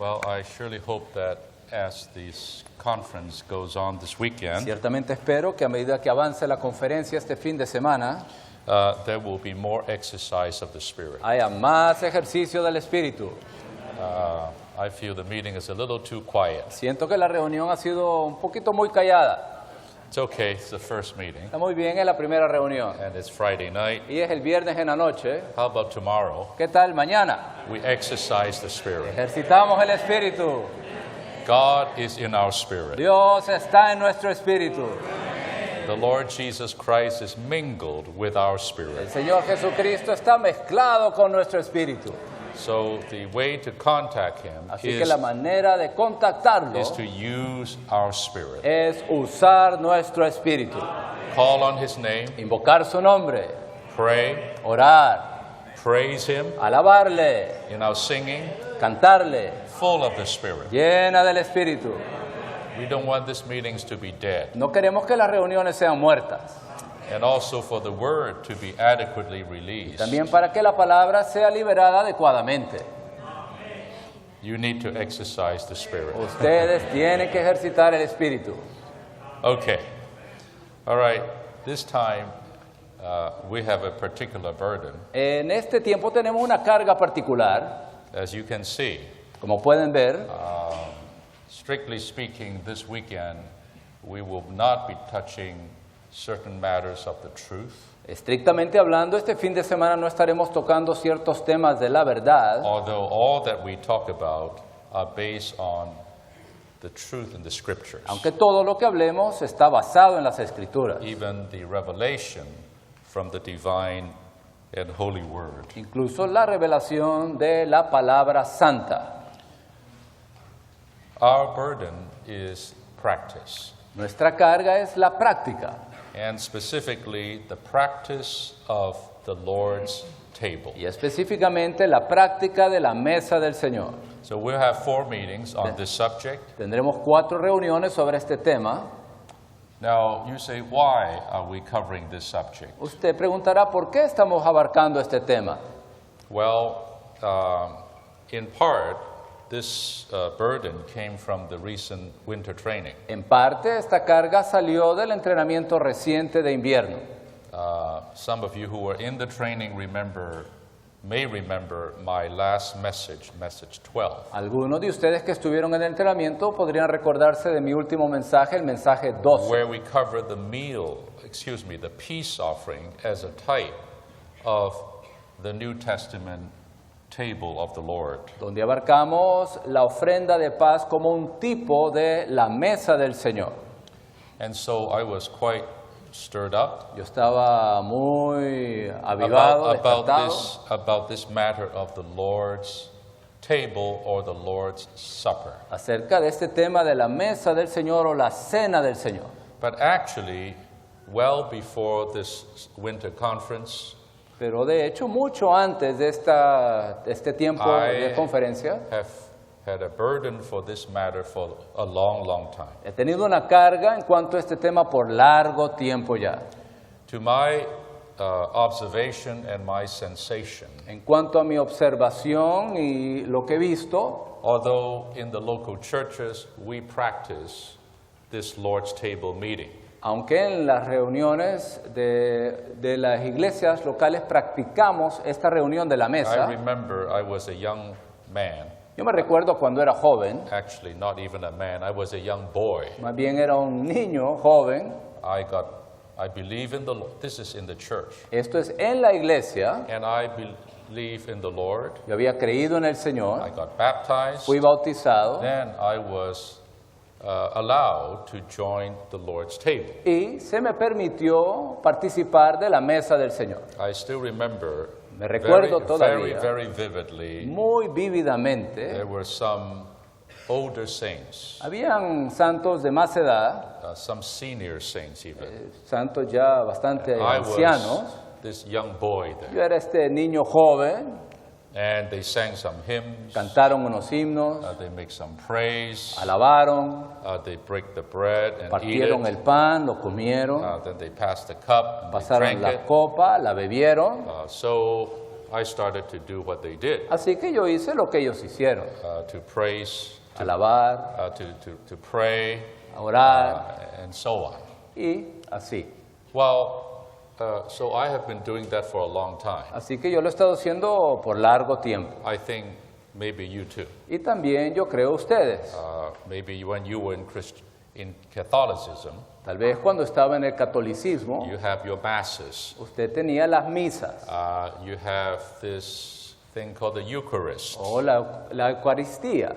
Well, I surely hope that as this conference goes on this weekend, Ciertamente espero que a medida que avance la conferencia este fin de semana, there will be more exercise of the Spirit. haya más ejercicio del Espíritu. I feel the meeting is a little too quiet. Siento que la reunión ha sido un poquito muy callada. It's okay, it's the first meeting, Está muy bien, es la primera reunión. and it's Friday night. Y es el viernes en la noche. How about tomorrow? ¿Qué tal mañana? We exercise the Spirit. Ejercitamos el Espíritu. God is in our spirit. Dios está en nuestro espíritu. The Lord Jesus Christ is mingled with our El spirit. Señor Jesucristo está mezclado con nuestro espíritu. So the way to contact Him Así que la is manera de contactarlo to use our spirit. es usar nuestro espíritu. Call on His name, Invocar su nombre, pray, orar, praise Him alabarle, in our singing, cantarle, full of the Spirit. llena del espíritu. We don't want these meetings to be dead, No queremos que las reuniones sean muertas. and also for the Word to be adequately released. También para que la palabra sea liberada adecuadamente. You need to exercise the Spirit. Ustedes tienen que ejercitar el espíritu. Okay. All right. This time we have a particular burden. En este tiempo tenemos una carga particular. As you can see, Como pueden ver, strictly speaking, this weekend we will not be touching certain matters of the truth, estrictamente hablando, este fin de semana no estaremos tocando ciertos temas de la verdad, although all that we talk about are based on the truth in the Scriptures, aunque todo lo que hablemos está basado en las Escrituras, even the revelation from the divine and holy Word. incluso la revelación de la palabra santa. Our burden is practice, Nuestra carga es la práctica, and specifically the practice of the Lord's table. y específicamente la práctica de la mesa del Señor. So we'll have 4 meetings on this subject. Tendremos 4 reuniones sobre este tema. Now, you say, why are we covering this subject? Usted preguntará, ¿por qué estamos abarcando este tema? Well, in part, this burden came from the recent winter training. En parte, esta carga salió del entrenamiento reciente de invierno. Some of you who were in the training may remember my last message, message 12. Algunos de ustedes que estuvieron en el entrenamiento podrían recordarse de mi último mensaje, el mensaje 12, where we covered the peace offering as a type of the New Testament table of the Lord. donde abarcamos la ofrenda de paz como un tipo de la mesa del Señor. And so I was quite stirred up Yo estaba muy avivado, despertado, about this matter of the Lord's table or the Lord's supper. acerca de este tema de la mesa del Señor o la cena del Señor. But actually, well before this winter conference, Pero de hecho, mucho antes de este tiempo de conferencia, have had a burden for this matter for a long, long time. he tenido una carga en cuanto a este tema por largo tiempo ya. To my observation and my sensation, En cuanto a mi observación y lo que he visto, although in the local churches we practice this Lord's table meeting, aunque en las reuniones de las iglesias locales practicamos esta reunión de la I mesa, remember I was a young man, yo me recuerdo cuando era joven, actually not even a man, I was a young boy. más bien era un niño joven, I believe in the Lord. This is in the church. esto es en la iglesia, And I believe in the Lord. yo había creído en el I Señor, got baptized. fui bautizado Then I was allowed to join the Lord's table. y se me permitió participar de la mesa del Señor. I still remember Me recuerdo very, todavía very vividly, muy vívidamente. there were some older saints, Habían santos de más edad, some senior saints even. santos ya bastante I ancianos. was this young boy there. Yo era este niño joven, And they sang some hymns, cantaron unos himnos, they make some praise, alabaron, they break the bread and eat partieron it, el pan, lo comieron, then they pass the cup and they pasaron drank la it. copa, la bebieron. So I started to do what they did, Así que yo hice lo que ellos hicieron, to praise, alabar, to pray, orar and so on. y así. Well, so I have been doing that for a long time. Así que yo lo he estado haciendo por largo tiempo. I think maybe you too. Y también yo creo ustedes. Maybe when you were in Catholicism, Tal vez cuando estaba en el catolicismo, you have your masses. usted tenía las misas You have this thing called the Eucharist, o la Eucaristía,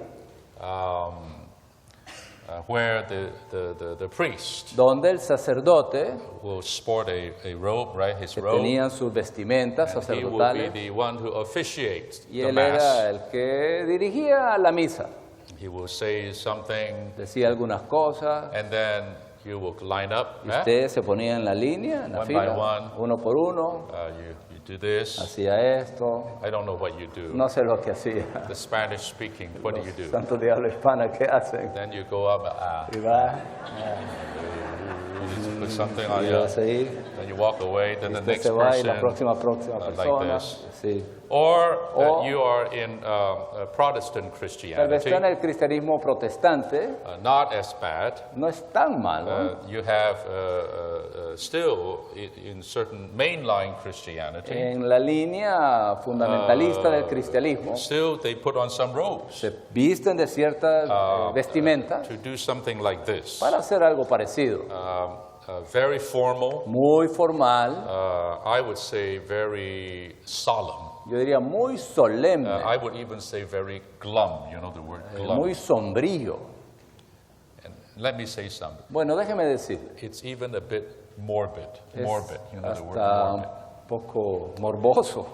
where the priest donde el sacerdote will sport a robe, right? His que robe. tenían sus vestimentas And he will be sacerdotales the one who officiates y the él era mass. el que dirigía la misa. He will say something, Decía algunas cosas, and then you will line up. y usted se ponía en la línea, en la One by fila, one. uno por uno, You do this. hacía esto, I don't know what you do. no sé lo que hacía. The Spanish speaking, what do you do? Santo diablo hispana, ¿qué hacen? Then you go up, Y va, you put something on y you. va a seguir, Then you walk away. Then the usted next se va y la person. próxima like persona. this. Sí. Or Or- you are in Protestant Tal vez Christianity. está en el cristianismo protestante, Not as bad. no es tan malo. You have still in certain mainline Christianity. En la línea fundamentalista del cristianismo, Still, they put on some robes se visten de ciertas vestimentas to do something like this. para hacer algo parecido. Very formal. Muy formal, I would say very solemn. yo diría muy solemne, I would even say very glum. You know the word glum. muy sombrío. And let me say something. Bueno, déjeme decir, It's even a bit morbid. es Morbid. You know the word hasta morbid. un poco morboso,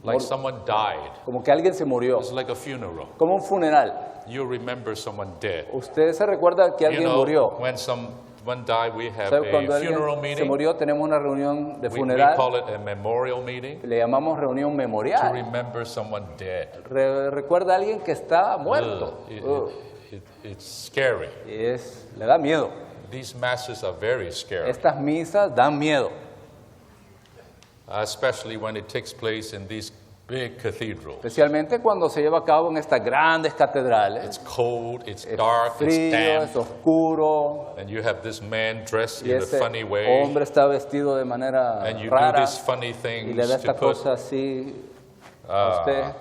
Like someone died. como que alguien se murió, It's like a funeral. como un funeral. You remember someone dead. Usted se recuerda que You alguien know, murió. when someone died, we have ¿Sabe? Cuando a funeral alguien se meeting. murió, tenemos una reunión de We funeral, call it a memorial meeting le llamamos reunión to memorial. remember someone dead. Recuerda a alguien que está muerto. It's scary. Y le da miedo. These masses are very scary, Estas misas dan miedo, especially when it takes place in these big cathedrals. especialmente cuando se lleva a cabo en estas grandes catedrales. It's cold, it's Es dark, it's frío, damp, es oscuro, and you have this man dressed y in a ese funny way, hombre está vestido de manera and you do rara these funny y things le da to esta put. cosa así a usted.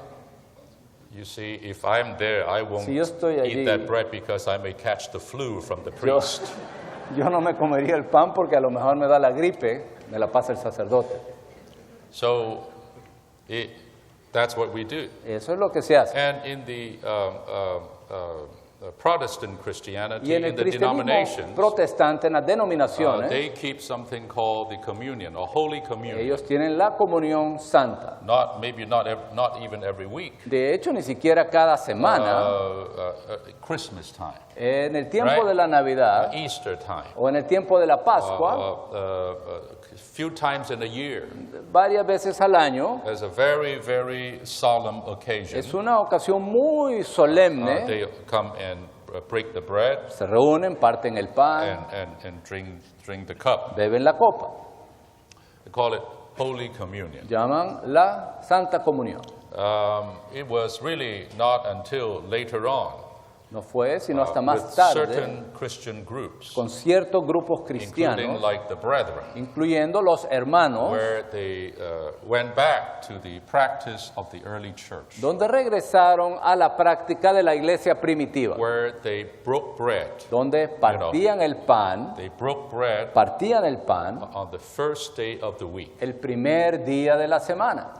You see, if I'm there, I won't Si yo estoy allí- eat that bread because I may catch the flu from the Yo, priest. yo no me comería el pan porque a lo mejor me da la gripe, me la pasa el sacerdote. So that's what we do. Eso es lo que se hace. And in the Protestant Christianity, Y en el in the cristianismo denominations, protestante, en las denominaciones, they keep something called the communion, or Holy Communion. ellos tienen la comunión santa. Maybe not even every week. De hecho, ni siquiera cada semana, Christmas time, en el tiempo right. de la Navidad Easter time, o en el tiempo de la Pascua, a few times in a year. varias veces al año, There's a very, very solemn occasion. es una ocasión muy solemne. They come and break the bread Se reúnen, parten el pan, and drink the cup. beben la copa. They call it Holy Communion. Llaman la Santa Comunión. It was really not until later on No fue sino hasta with más tarde certain Christian groups, con ciertos grupos including cristianos, like the Brethren, incluyendo los hermanos, where they went back to the practice of the early church, donde regresaron a la práctica de la iglesia primitiva, where they broke bread. donde partían el pan, They broke bread partían el pan on the first day of the week. el primer día de la semana.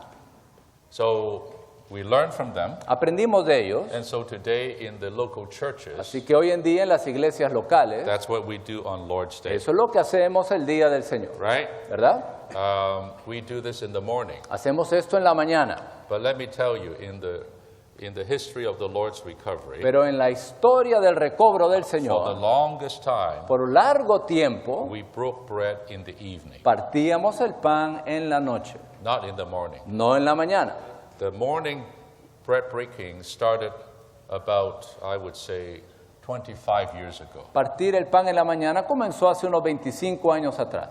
So we learned from them, Aprendimos de ellos, and so today in the local churches, así que hoy en día en las iglesias locales, that's what we do on Lord's Day, eso es lo que hacemos el día del Señor, right? ¿verdad? We do this in the morning. Hacemos esto en la mañana, But let me tell you, in the history of the Lord's recovery, pero en la historia del recobro del for the Señor, longest time, por un largo tiempo, we broke bread in the evening, partíamos el pan en la noche, not in the morning. no en la mañana. The morning bread breaking started about, I would say, 25 years ago. Partir el pan en la mañana comenzó hace unos 25 años atrás.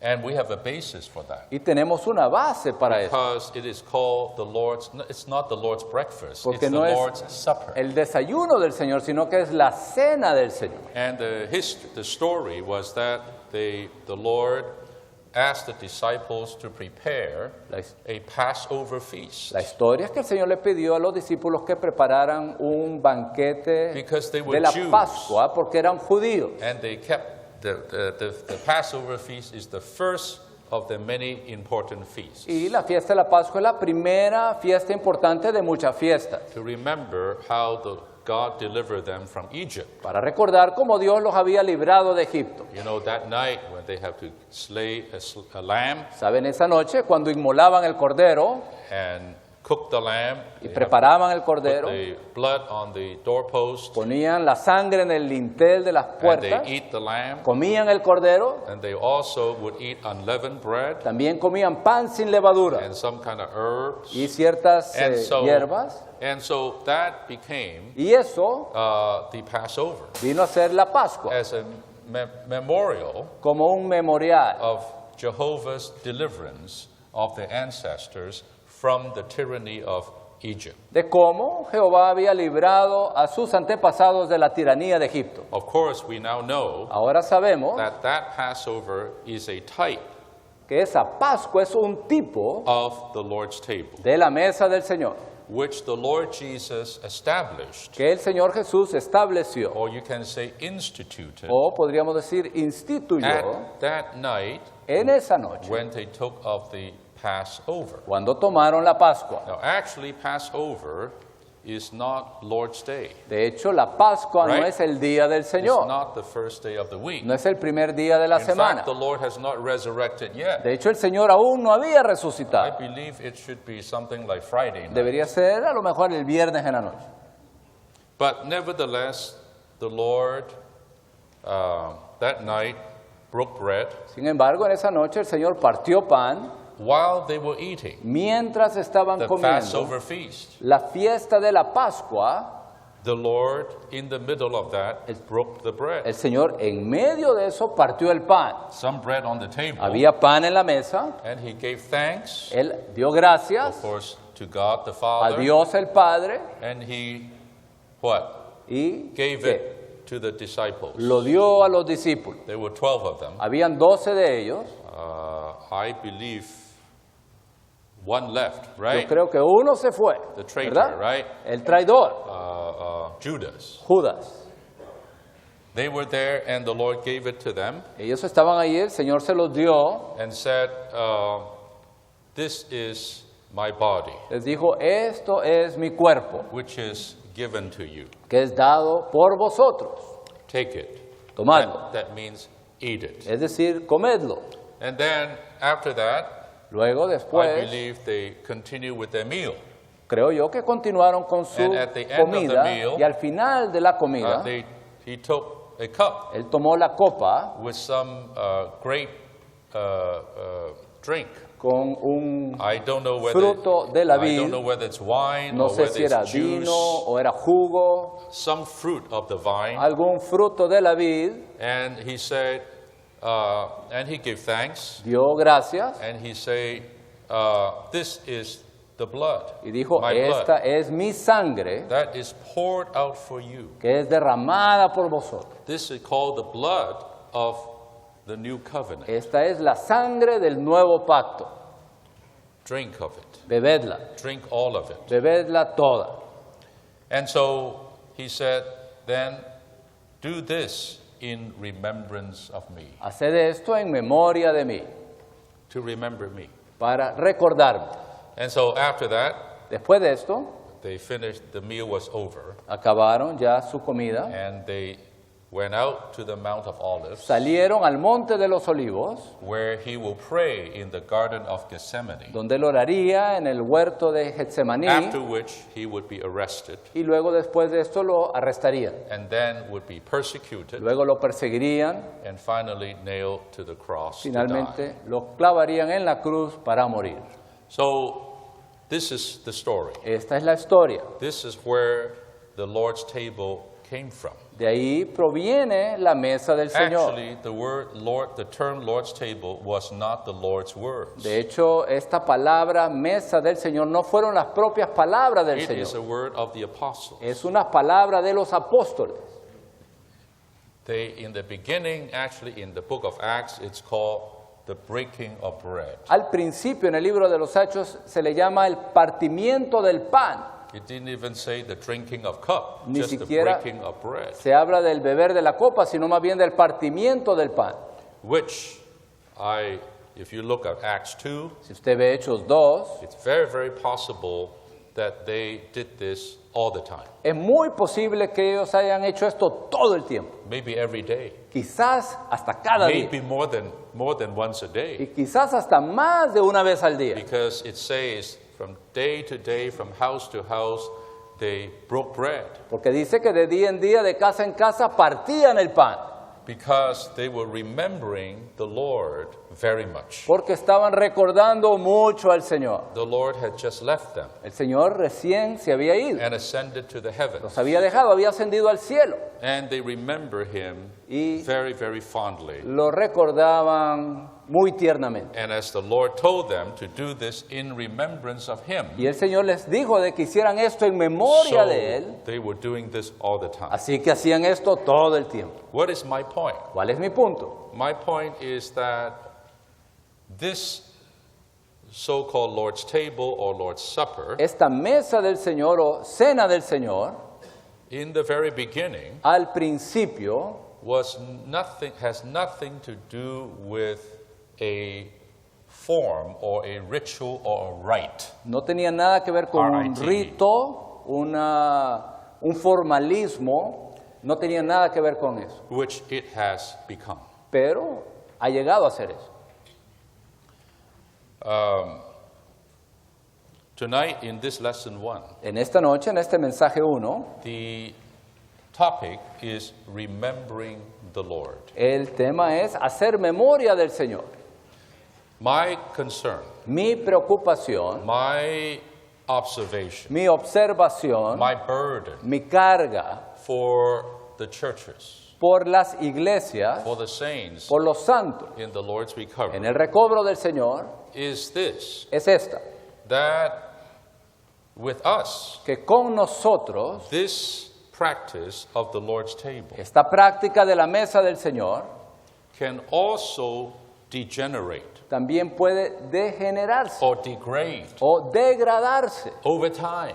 And we have a basis for that. Y tenemos una base para eso. Because it is called the Lord's, it's not the Lord's breakfast, Porque it's no the es Lord's supper. el desayuno del Señor, sino que es la cena del Señor. And the story was that the Lord asked the disciples to prepare a Passover feast. La historia es que el Señor le pidió a los discípulos que prepararan un banquete Because they were de la Jews. Pascua porque eran judíos. And they kept the Passover feast is the first of the many important feasts. Y la fiesta de la Pascua es la primera fiesta importante de muchas fiestas. To remember how God delivered them from Egypt. Para recordar cómo Dios los había librado de Egipto. You know, that night when they have to slay a lamb ¿Saben? Esa noche cuando inmolaban el cordero and cook the lamb, y they preparaban el have to put cordero, the blood on the doorpost, ponían la sangre en el lintel de las and puertas, they eat the lamb, comían el cordero, and they also would eat unleavened bread también comían pan sin levadura and some kind of herbs. y ciertas And so, hierbas. and so that became Y eso the Passover vino a ser la Pascua, as a memorial como un memorial of Jehovah's deliverance of the ancestors from the tyranny of Egypt. de cómo Jehová había librado a sus antepasados de la tiranía de Egipto. Of course, we now know Ahora sabemos that Passover is a type que esa Pascua es un tipo of the Lord's table, de la mesa del Señor, which the Lord Jesus established, que el Señor Jesús estableció, or you can say instituted, o podríamos decir instituyó, at that night en esa noche, when they took of the Passover. cuando tomaron la Pascua. Now, actually, Passover is not Lord's Day. De hecho, la Pascua no Right. es el día del It's Señor, not the first day of the week. no es el primer día de la In semana. fact, the Lord has not resurrected yet. De hecho, el Señor aún no había I resucitado. believe it should be something like Friday night. Debería ser a lo mejor el viernes en la noche. But nevertheless, the Lord that night broke bread Sin embargo, en esa noche el Señor partió pan while they were eating mientras estaban the comiendo Passover feast. la fiesta de la Pascua. The Lord, in the middle of that, broke the bread. El Señor en medio de eso partió el pan. Some bread on the table, Había pan en la mesa, and he gave thanks, Él dio gracias of course, to God the a Father, Dios el Padre and he, what? y Gave ¿qué? it to the disciples. Lo dio a los discípulos. There were 12 of them. Habían 12 de ellos. I believe one left, Yo right? creo que uno se fue, The traitor, ¿verdad? right? El traidor, Judas. Judas. They were there, and the Lord gave it to them Ellos estaban ahí, el Señor se los dio. and said, "This is my body, Les dijo, esto es mi cuerpo, which is given to you. que es dado por vosotros. Take it." Tomadlo. That means eat it. Es decir, comedlo. And then after that, Luego, I después, believe they continue with their meal. creo yo que continuaron con su And at the end of the comida. meal, Y al final de la comida, He took a cup Él tomó la copa with some grape drink. con un I don't know fruto de la I vid. don't know whether it's wine No or sé whether si era it's juice, vino o era jugo, some fruit of the vine. algún fruto de la vid. And he said, and he gave thanks, Dio gracias and he said, "This is the blood, y dijo, my blood, esta es mi sangre that is poured out for you. que es derramada por vosotros. This is called the blood of the new covenant. Esta es la sangre del nuevo pacto. Drink of it. Bebedla, Drink all of it." bebedla toda. And so he said, "Then do this in remembrance of me," Haced esto en memoria de mí, to remember me. para recordarme. And so after that, Después de esto, they finished, the meal was over, acabaron ya su comida, and they went out to the Mount of Olives, salieron al monte de los olivos, where he will pray in the Garden of Gethsemane, donde él oraría en el huerto de Getsemaní, after which he would be arrested, y luego después de esto lo arrestarían. and then would be persecuted, Luego lo perseguirían, and finally nailed to the cross to die. finalmente lo clavarían en la cruz para morir. So this is the story. Esta es la historia. This is where the Lord's table came from. De ahí proviene la mesa del Señor. Actually, the word Lord, the term Lord's table was not the Lord's words. De hecho, esta palabra mesa del Señor no fueron las propias palabras del It is a Señor. word of the apostles. Es una palabra de los apóstoles. They, in the beginning, actually in the book of Acts, it's called the breaking of bread. Al principio, en el libro de los Hechos, se le llama el partimiento del pan. It didn't even say the drinking of cup, Ni just the siquiera breaking of bread, se habla del beber de la copa, sino más bien del partimiento del pan. which if you look at Acts 2, Si usted ve Hechos 2, it's very, very possible that they did this all the time, es muy posible que ellos hayan hecho esto todo el tiempo. maybe every day, Quizás hasta cada día. maybe more than once a day, Y quizás hasta más de una vez al día. because it says from day to day, from house to house, they broke bread Porque dice que de día en día, de casa en casa, partían el pan. because they were remembering the Lord very much. Porque estaban recordando mucho al Señor. The Lord had just left them El Señor recién se había ido. and ascended to the heavens, Los había dejado, había ascendido al cielo. and they remember him Y very, very fondly. lo recordaban muy tiernamente. And as the Lord told them to do this in remembrance of him, Y el Señor les dijo de que hicieran esto en memoria de Él. so they were doing this all the time. Así que hacían esto todo el tiempo. What is my point? ¿Cuál es mi punto? My point is that this so-called Lord's table or Lord's Supper, Esta mesa del Señor o cena del Señor, in the very beginning, al principio, has nothing to do with a form or a ritual or a rite. no tenía nada que ver con un R.I.T.. rito, un formalismo, no tenía nada que ver con eso. Which it has become. Pero ha llegado a ser eso. Tonight in this lesson 1, En esta noche, en este mensaje 1, the topic is remembering the Lord. el tema es hacer memoria del Señor. My concern, Mi preocupación, my observation, mi observación, my burden mi carga for the churches, por las iglesias, for the saints por los santos, in the Lord's en recovery el recobro del Señor, is this, es esta, that with us, que con nosotros, this practice of the Lord's table esta práctica de la mesa del Señor can also degenerate también puede degenerarse or degrade o degradarse over time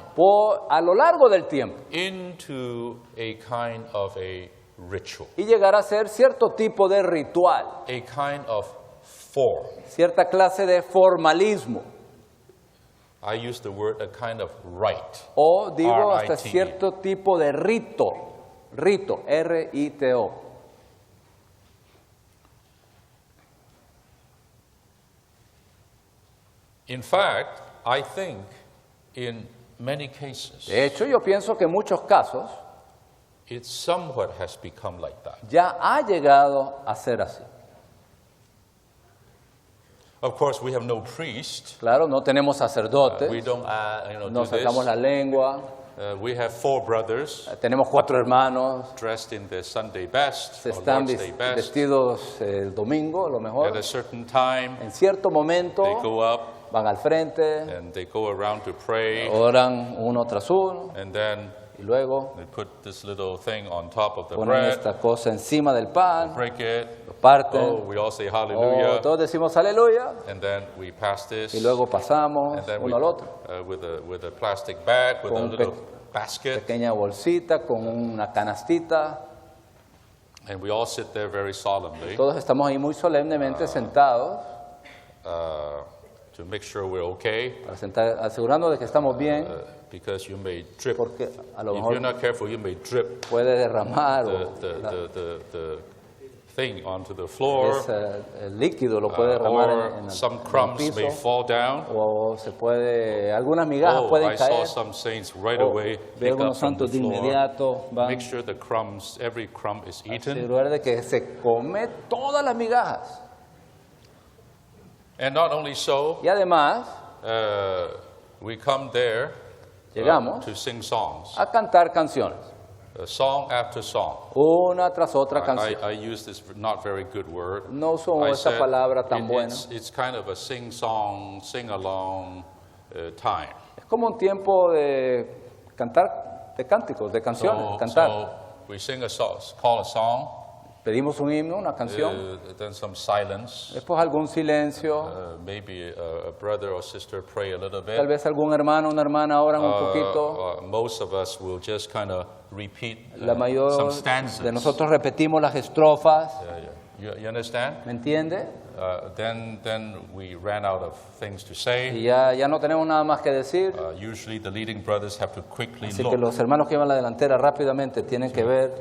a lo largo del tiempo into a kind of a ritual, y llegar a ser cierto tipo de ritual, a kind of form. cierta clase de formalismo, I use the word a kind of rite. o digo hasta R-I-T-E. cierto tipo de rito, R-I-T-O. In fact, I think in many cases, De hecho, yo pienso que en muchos casos it somewhat has become like that. ya ha llegado a ser así. Of course, we have no priest. Claro, no tenemos sacerdotes, We don't, no do sacamos this. la lengua, We have 4 brothers tenemos 4 hermanos, dressed in their Sunday best, se or están Lord's Day best. vestidos el domingo, a lo mejor. At a certain time, En cierto momento they go up van al frente, and they go around to pray, oran uno tras uno and then y luego they put this little thing on top of the ponen bread, esta cosa encima del pan, break it. lo parten, Oh, we all say hallelujah, todos decimos aleluya and then we pass this, y luego pasamos and then we, uno al otro. with a plastic bag, with a Con un little basket, Pequeña bolsita con una canastita. and we all sit there very solemnly Todos estamos ahí muy solemnemente sentados, to make sure we're okay, asegurando de que estamos bien, because you may drip. porque a lo If you're mejor not careful, you may drip puede derramar the thing onto the floor, el líquido lo puede derramar en or some el crumbs may piso, fall down. o se puede, algunas migajas Oh, pueden I saw caer, some saints right o away ve pick up algunos from the santos de floor. inmediato van Make sure the crumbs, every crumb is eaten. asegurar de que se come todas las migajas. And not only so, Y además we come there Llegamos to sing songs. a cantar canciones. song after song. una tras otra canción. I use this not very good word. No uso I esa said palabra tan buena. it's kind of a sing-song, sing-along time. Es como un tiempo de cantar, de cánticos, de canciones, cantar. So we sing a song, call a song, Pedimos un himno, una canción, then some silence. después algún silencio, Maybe a brother or sister pray a little bit. tal vez algún hermano o una hermana oran un poquito. Most of us will just kind of repeat La mayor some stanzas. de nosotros repetimos las estrofas, You understand? ¿me entiende? Then we ran out of things to say. Y ya no tenemos nada más que decir. Usually the leading brothers have to quickly Así que look, los hermanos que llevan la delantera rápidamente tienen que ver,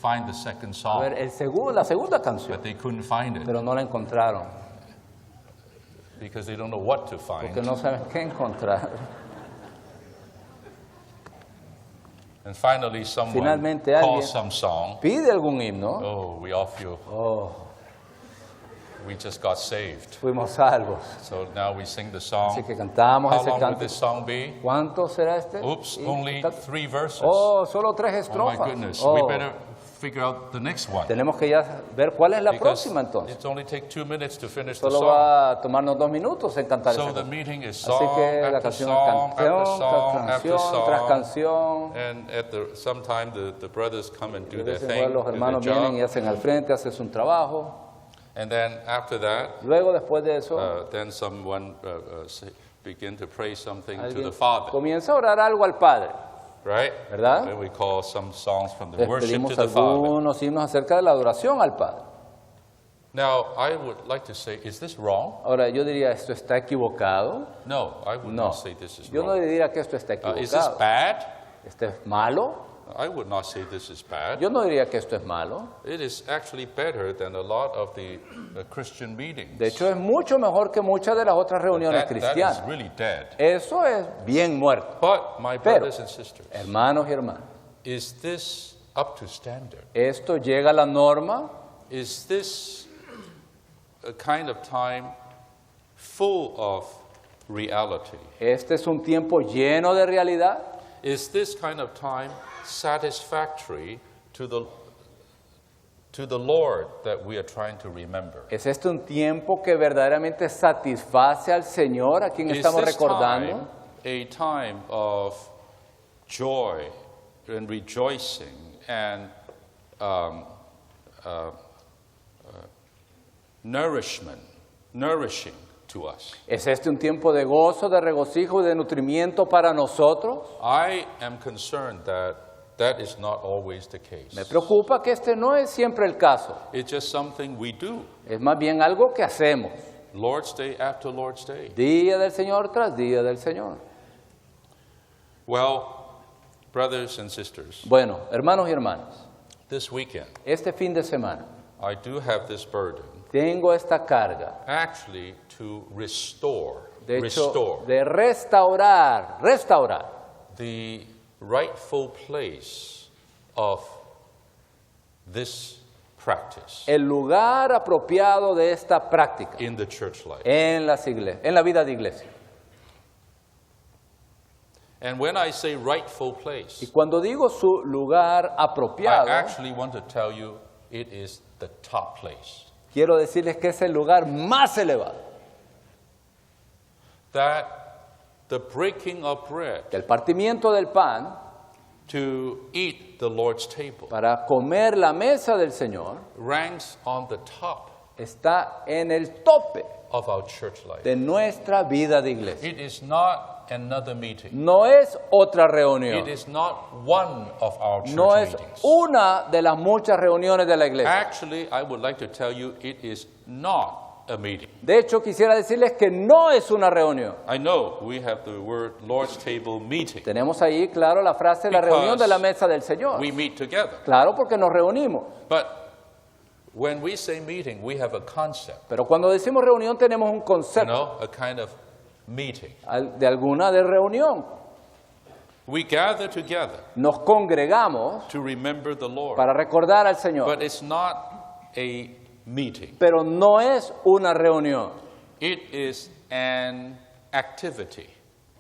find the second a song, ver la segunda canción, but they couldn't find it pero no la encontraron, because they don't know what to porque find. no saben qué encontrar. And finally someone Finalmente calls alguien some song. pide algún himno. Oh, we off you. Oh, We just got saved. fuimos salvos. So now we sing the Así song. que cantamos How ese long would canto. this song be? ¿Cuánto será este? Oops, Y only tal- 3 verses. Oh, solo 3 Oh my estrofas. goodness. Oh, We better figure out the next one. tenemos que ya ver cuál es la Because próxima entonces. it only takes 2 minutes to finish the Solo song. va a tomarnos 2 minutos en cantar So esa the canción. meeting is Así song que la after canción song es after canción song tras after canción tras song. canción. And at sometime the brothers come and do De their vez en thing, cuando los do their hermanos vienen y job. hacen al frente, hacen su trabajo. And then after that, Luego, después de eso, then someone begin to pray something to alguien the Father, comienza a orar algo al Padre. right? ¿Verdad? Then we call some songs from the Les worship pedimos to the Father. algunos himnos acerca de la adoración al Padre. Now, I would like to say, is this wrong? Ahora, yo diría, ¿esto está equivocado? No, I would No. not say this is Yo no wrong. diría que esto está Is this equivocado. bad? ¿Esto es malo? I would not say this is bad. Yo no diría que esto es malo. It is actually better than a lot of the Christian meetings. De hecho, es mucho mejor que muchas de las otras reuniones That is cristianas. really dead. Eso es bien muerto. But, my Pero- brothers and sisters, Hermanos y hermanas, is this up to standard? ¿esto llega a la norma? Is this a kind of time full of reality? ¿Este es un tiempo lleno de realidad? Is this kind of time satisfactory to the Lord that we are trying to remember? ¿Es este un tiempo que verdaderamente satisface al Señor a quien Is estamos this recordando? time a time of joy and rejoicing and nourishing to us? ¿Es este un tiempo de gozo, de regocijo y de nutrimiento para nosotros? I am concerned that that is not always the case. Me preocupa que este no es siempre el caso. It's just something we do, Es más bien algo que hacemos, Lord's Day after Lord's Day. día del Señor tras día del Señor. Well, brothers and sisters, Bueno, hermanos y hermanas, this weekend este fin de semana I do have this burden tengo esta carga, actually to restore de hecho, de restaurar the rightful place of this practice el lugar apropiado de esta práctica in the church life. en la vida de iglesia. And when I say rightful Y place, cuando digo su lugar I apropiado, actually want to tell you it is the top place. quiero decirles que es el lugar más elevado. That the breaking of bread Que el partimiento del pan to eat the Lord's table para comer la mesa del Señor ranks on the top está en el tope of our church life. de nuestra vida de iglesia. It is not another meeting. No es otra reunión, It is not one of our church no es meetings. una de las muchas reuniones de la iglesia. Actually, I would like to tell you it is not a meeting. De hecho, quisiera decirles que no es una reunión. I know we have the word Lord's table meeting. Tenemos ahí, claro, la frase, la Because reunión de la mesa del Señor. We meet together. Claro, porque nos reunimos. But when we say meeting, we have a concept, Pero cuando decimos reunión tenemos un you concepto know, a kind of meeting. de alguna de reunión. We gather together Nos congregamos to remember the Lord. para recordar al Señor. But it's not a meeting. Pero no es una reunión. It is an activity.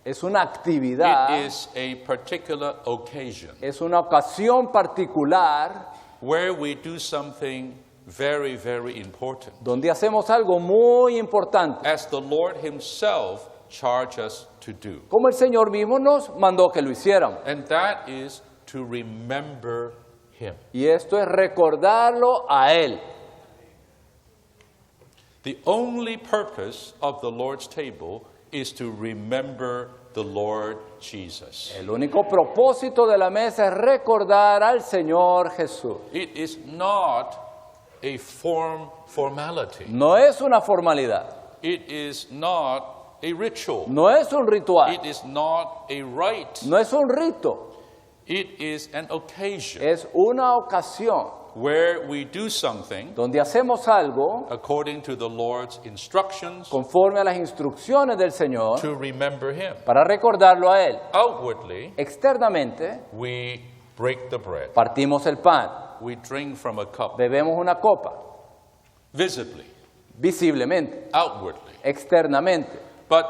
Es una actividad, It is a particular occasion es una ocasión particular where we do something very, very important, donde hacemos algo muy importante, as the Lord Himself charged us to do. como el Señor mismo nos mandó que lo hiciéramos. And that is to remember Him. Y esto es recordarlo a Él. The only purpose of the Lord's table is to remember the Lord Jesus. El único propósito de la mesa es recordar al Señor Jesús. It is not a formality. No es una formalidad, It is not a ritual. no es un ritual, It is not a rite. no es un rito, It is an occasion es una ocasión where we do something donde hacemos algo according to the Lord's instructions conforme a las instrucciones del Señor to remember Him. para recordarlo a Él. Outwardly, Externamente, we break the bread. partimos el pan, We drink from a cup. bebemos una copa, Visibly, visiblemente, outwardly. externamente. But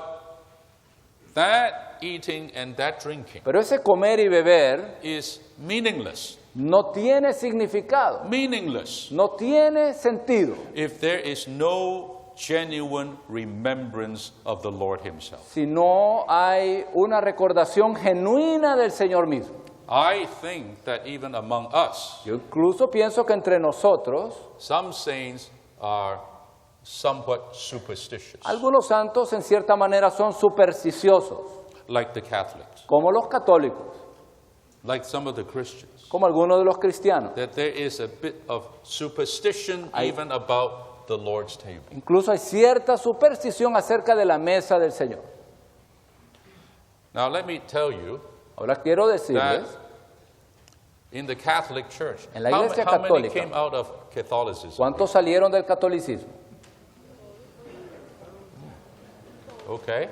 that eating and that drinking Pero ese comer y beber is meaningless. no tiene significado, Meaningless no tiene sentido if there is no genuine remembrance of the Lord Himself. si no hay una recordación genuina del Señor mismo. I think that even among us, Yo incluso pienso que entre nosotros, some saints are somewhat superstitious, algunos santos en cierta manera son supersticiosos, like the Catholics, como los católicos, like some of the Christians, como algunos de los cristianos. that there is a bit of superstition even about the Lord's table. Incluso hay cierta superstición acerca de la mesa del Señor. Now let me tell you Ahora quiero that decirles, in the Catholic Church, En la how Iglesia many Católica, came out of Catholicism? ¿cuántos salieron del catolicismo? Okay,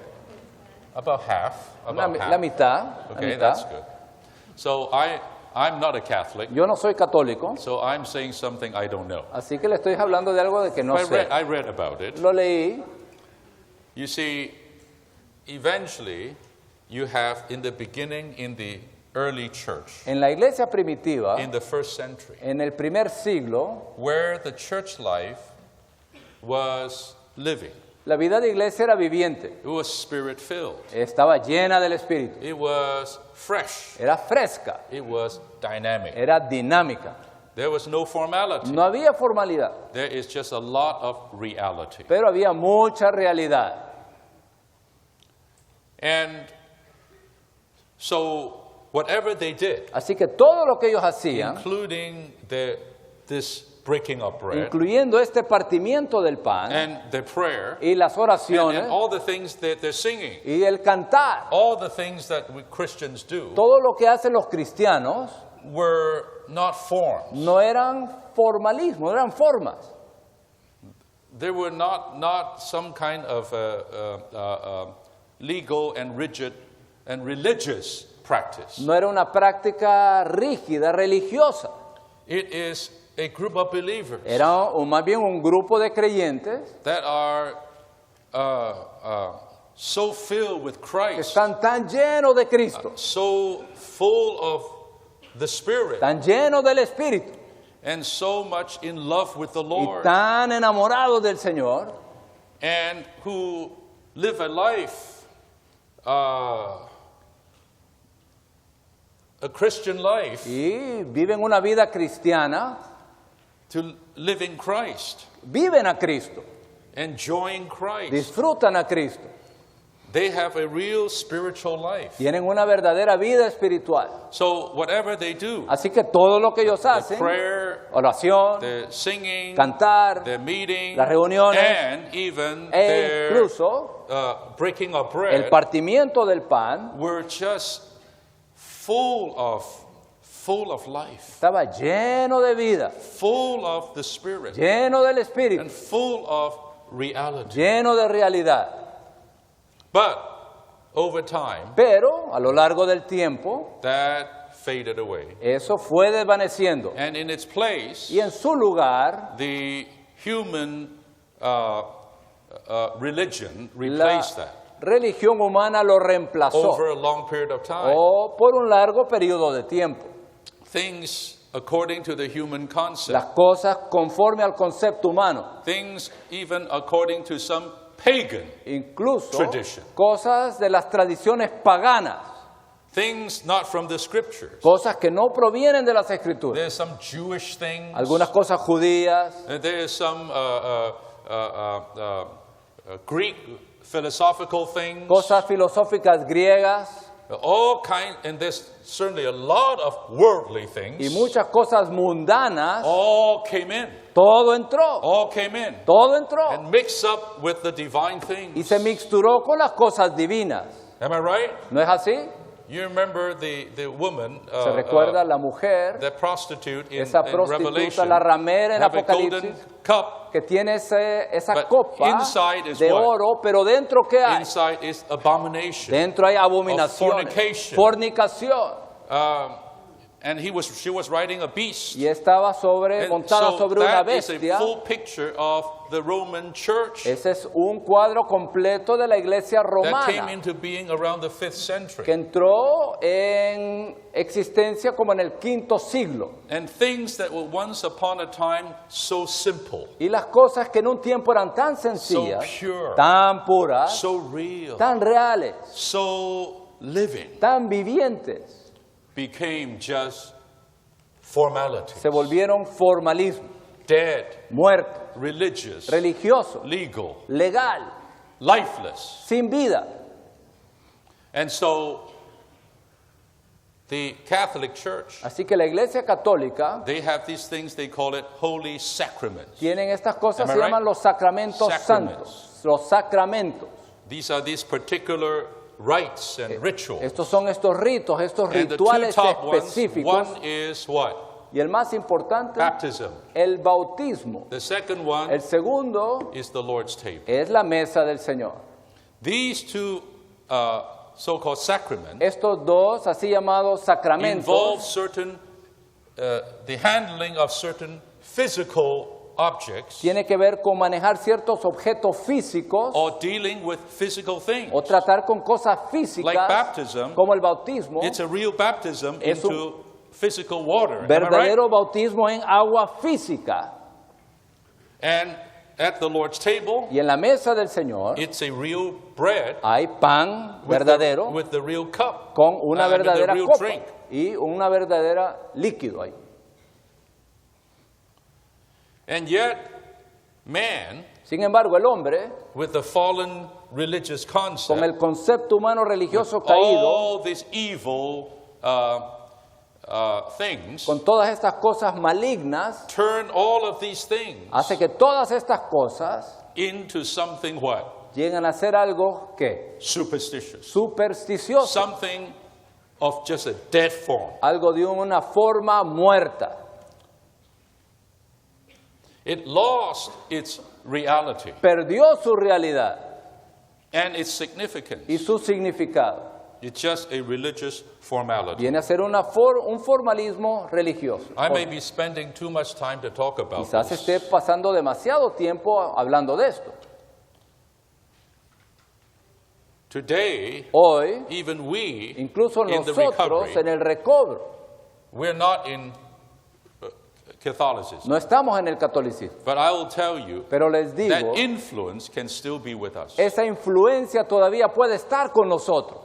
about half. About half. La mitad. La Okay, mitad. that's good. So I'm not a Catholic, Yo no soy católico, so I'm saying something I don't know. así que le estoy hablando de algo de que no sé. I read about it. Lo leí. You see, eventually, you have in the beginning, in the early church, En la iglesia primitiva, in the first century, en el primer siglo, where the church life was living. la vida de iglesia era viviente, It was spirit-filled. estaba llena del Espíritu, It was fresh. era fresca, It was dynamic. era dinámica. There was no formality. No había formalidad, There is just a lot of reality. pero había mucha realidad. And so whatever they did, Así que todo lo que ellos hacían, including this breaking of bread incluyendo este partimiento del pan and the prayer y las and oraciones all the things that they're singing, y el cantar, all the things that we Christians do todo lo que hacen los cristianos were not forms. no eran formalismo, eran formas. They were not some kind of legal and rigid and religious practice. No era una práctica rígida, religiosa. It is a group of believers Era más bien un grupo de creyentes that are so filled with que Christ, están tan llenos de Cristo, so full of the Spirit, tan llenos del Espíritu and so much in love with the y Lord, tan enamorados del Señor, and who live a life, a Christian life, y viven una vida cristiana, to live in Christ, viven a Cristo, enjoying Christ. disfrutan a Cristo, They have a real spiritual life. tienen una verdadera vida espiritual. So whatever they do, Así que todo lo que ellos the hacen, prayer, oración, the singing, cantar, the meeting, las reuniones, and even e their incluso breaking of el bread partimiento del pan, were just full of life, estaba lleno de vida, full of the Spirit, lleno del Espíritu, and full of reality. lleno de realidad. But over time, Pero a lo largo del tiempo, that faded away. eso fue desvaneciendo. And in its place, Y en su lugar, the human religion replaced that. religión humana lo reemplazó over a long period of time. o por un largo periodo de tiempo. Things according to the human concept. Las cosas conforme al concepto humano, Things even according to some pagan incluso tradition. cosas de las tradiciones paganas, Things not from the scriptures. cosas que no provienen de las escrituras, There's some Jewish things. algunas cosas judías, There's some Greek philosophical things. cosas filosóficas griegas All kinds, and there's certainly a lot of worldly y things. muchas cosas mundanas. All came in. Todo entró, All came in. todo entró And mixed up with the divine y things. se mixturó con las cosas divinas. Am I right? ¿No es así? You remember the woman, Se recuerda la mujer, the prostitute in esa prostituta, Revelation, la ramera en have a golden Apocalipsis, cup. que tiene esa But copa inside is de what? oro, pero dentro ¿qué hay? Inside is abomination. Dentro hay abominaciones, fornication. fornicación. And she was riding a beast. Y estaba And montada so sobre una that is a bestia. full picture of the Roman church Ese es un cuadro completo de la iglesia that came romana into being around the 5th que century. entró en existencia como en el quinto siglo. And things that were once upon a time so simple, Y las cosas que en un tiempo eran tan sencillas, So pure. tan puras, so real, tan reales, so living, tan vivientes, became just formalities. se volvieron formalismo, Dead, muerto, religious, religioso, legal, legal, lifeless. sin vida. And so the Catholic Church, Así que la Iglesia Católica they have these things, they call it holy sacraments. tienen estas cosas, Am I se llaman right? los sacramentos Sacraments. santos, los sacramentos. These are these particular rites and rituals. Estos son estos ritos, estos And the two rituales top ones, específicos. one is what? Y el más importante, Baptism. el bautismo. The second one El segundo is the Lord's table. es la mesa del Señor. These two so-called sacraments Estos dos, así llamados sacramentos, involve certain, the handling of certain physical objects tiene que ver con manejar ciertos objetos físicos or dealing with physical things. o tratar con cosas físicas, Like baptism, como el bautismo, It's a real baptism Es un into physical water. Am I verdadero right? bautismo en agua física. And at the Lord's table, Y en la mesa del Señor it's a real bread hay pan with verdadero with the real cup. con una I mean, the verdadera real copa drink. y una verdadera líquido ahí. And yet, man, Sin embargo, el hombre, with the fallen religious con concept, el concepto humano religioso caído, all these evil things, con todas estas cosas malignas, turn all of these things hace que todas estas cosas into something what? lleguen a ser algo que Superstitious. supersticioso, Something of just a dead form. algo de una forma muerta. It lost its reality Perdió su realidad and its significance. y su significado. It's just a religious formality. Viene a ser un formalismo religioso. I may be spending too much time to talk about Quizás this. esté pasando demasiado tiempo hablando de esto. Today, Hoy, even we, incluso in the nosotros recovery, en el recobro, we're not in Catholicism. no estamos en el catolicismo. But I will tell you Pero les digo, that influence can still be with us. esa influencia todavía puede estar con nosotros.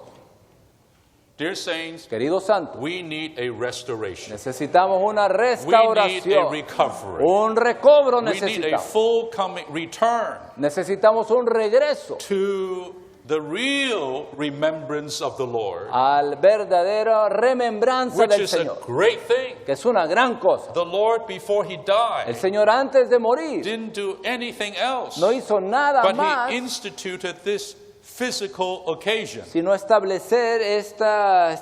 Dear saints, Queridos santos, we need a restoration. necesitamos una We need a restauración, recovery. un recobro We need a necesitamos. full return Necesitamos un regreso to the real remembrance of the Lord, al verdadera remembranza which del is a Señor, great thing. que es una gran cosa. The Lord, before he El died, Señor antes de morir didn't do anything else, no hizo nada but más he instituted this physical occasion sino establecer esta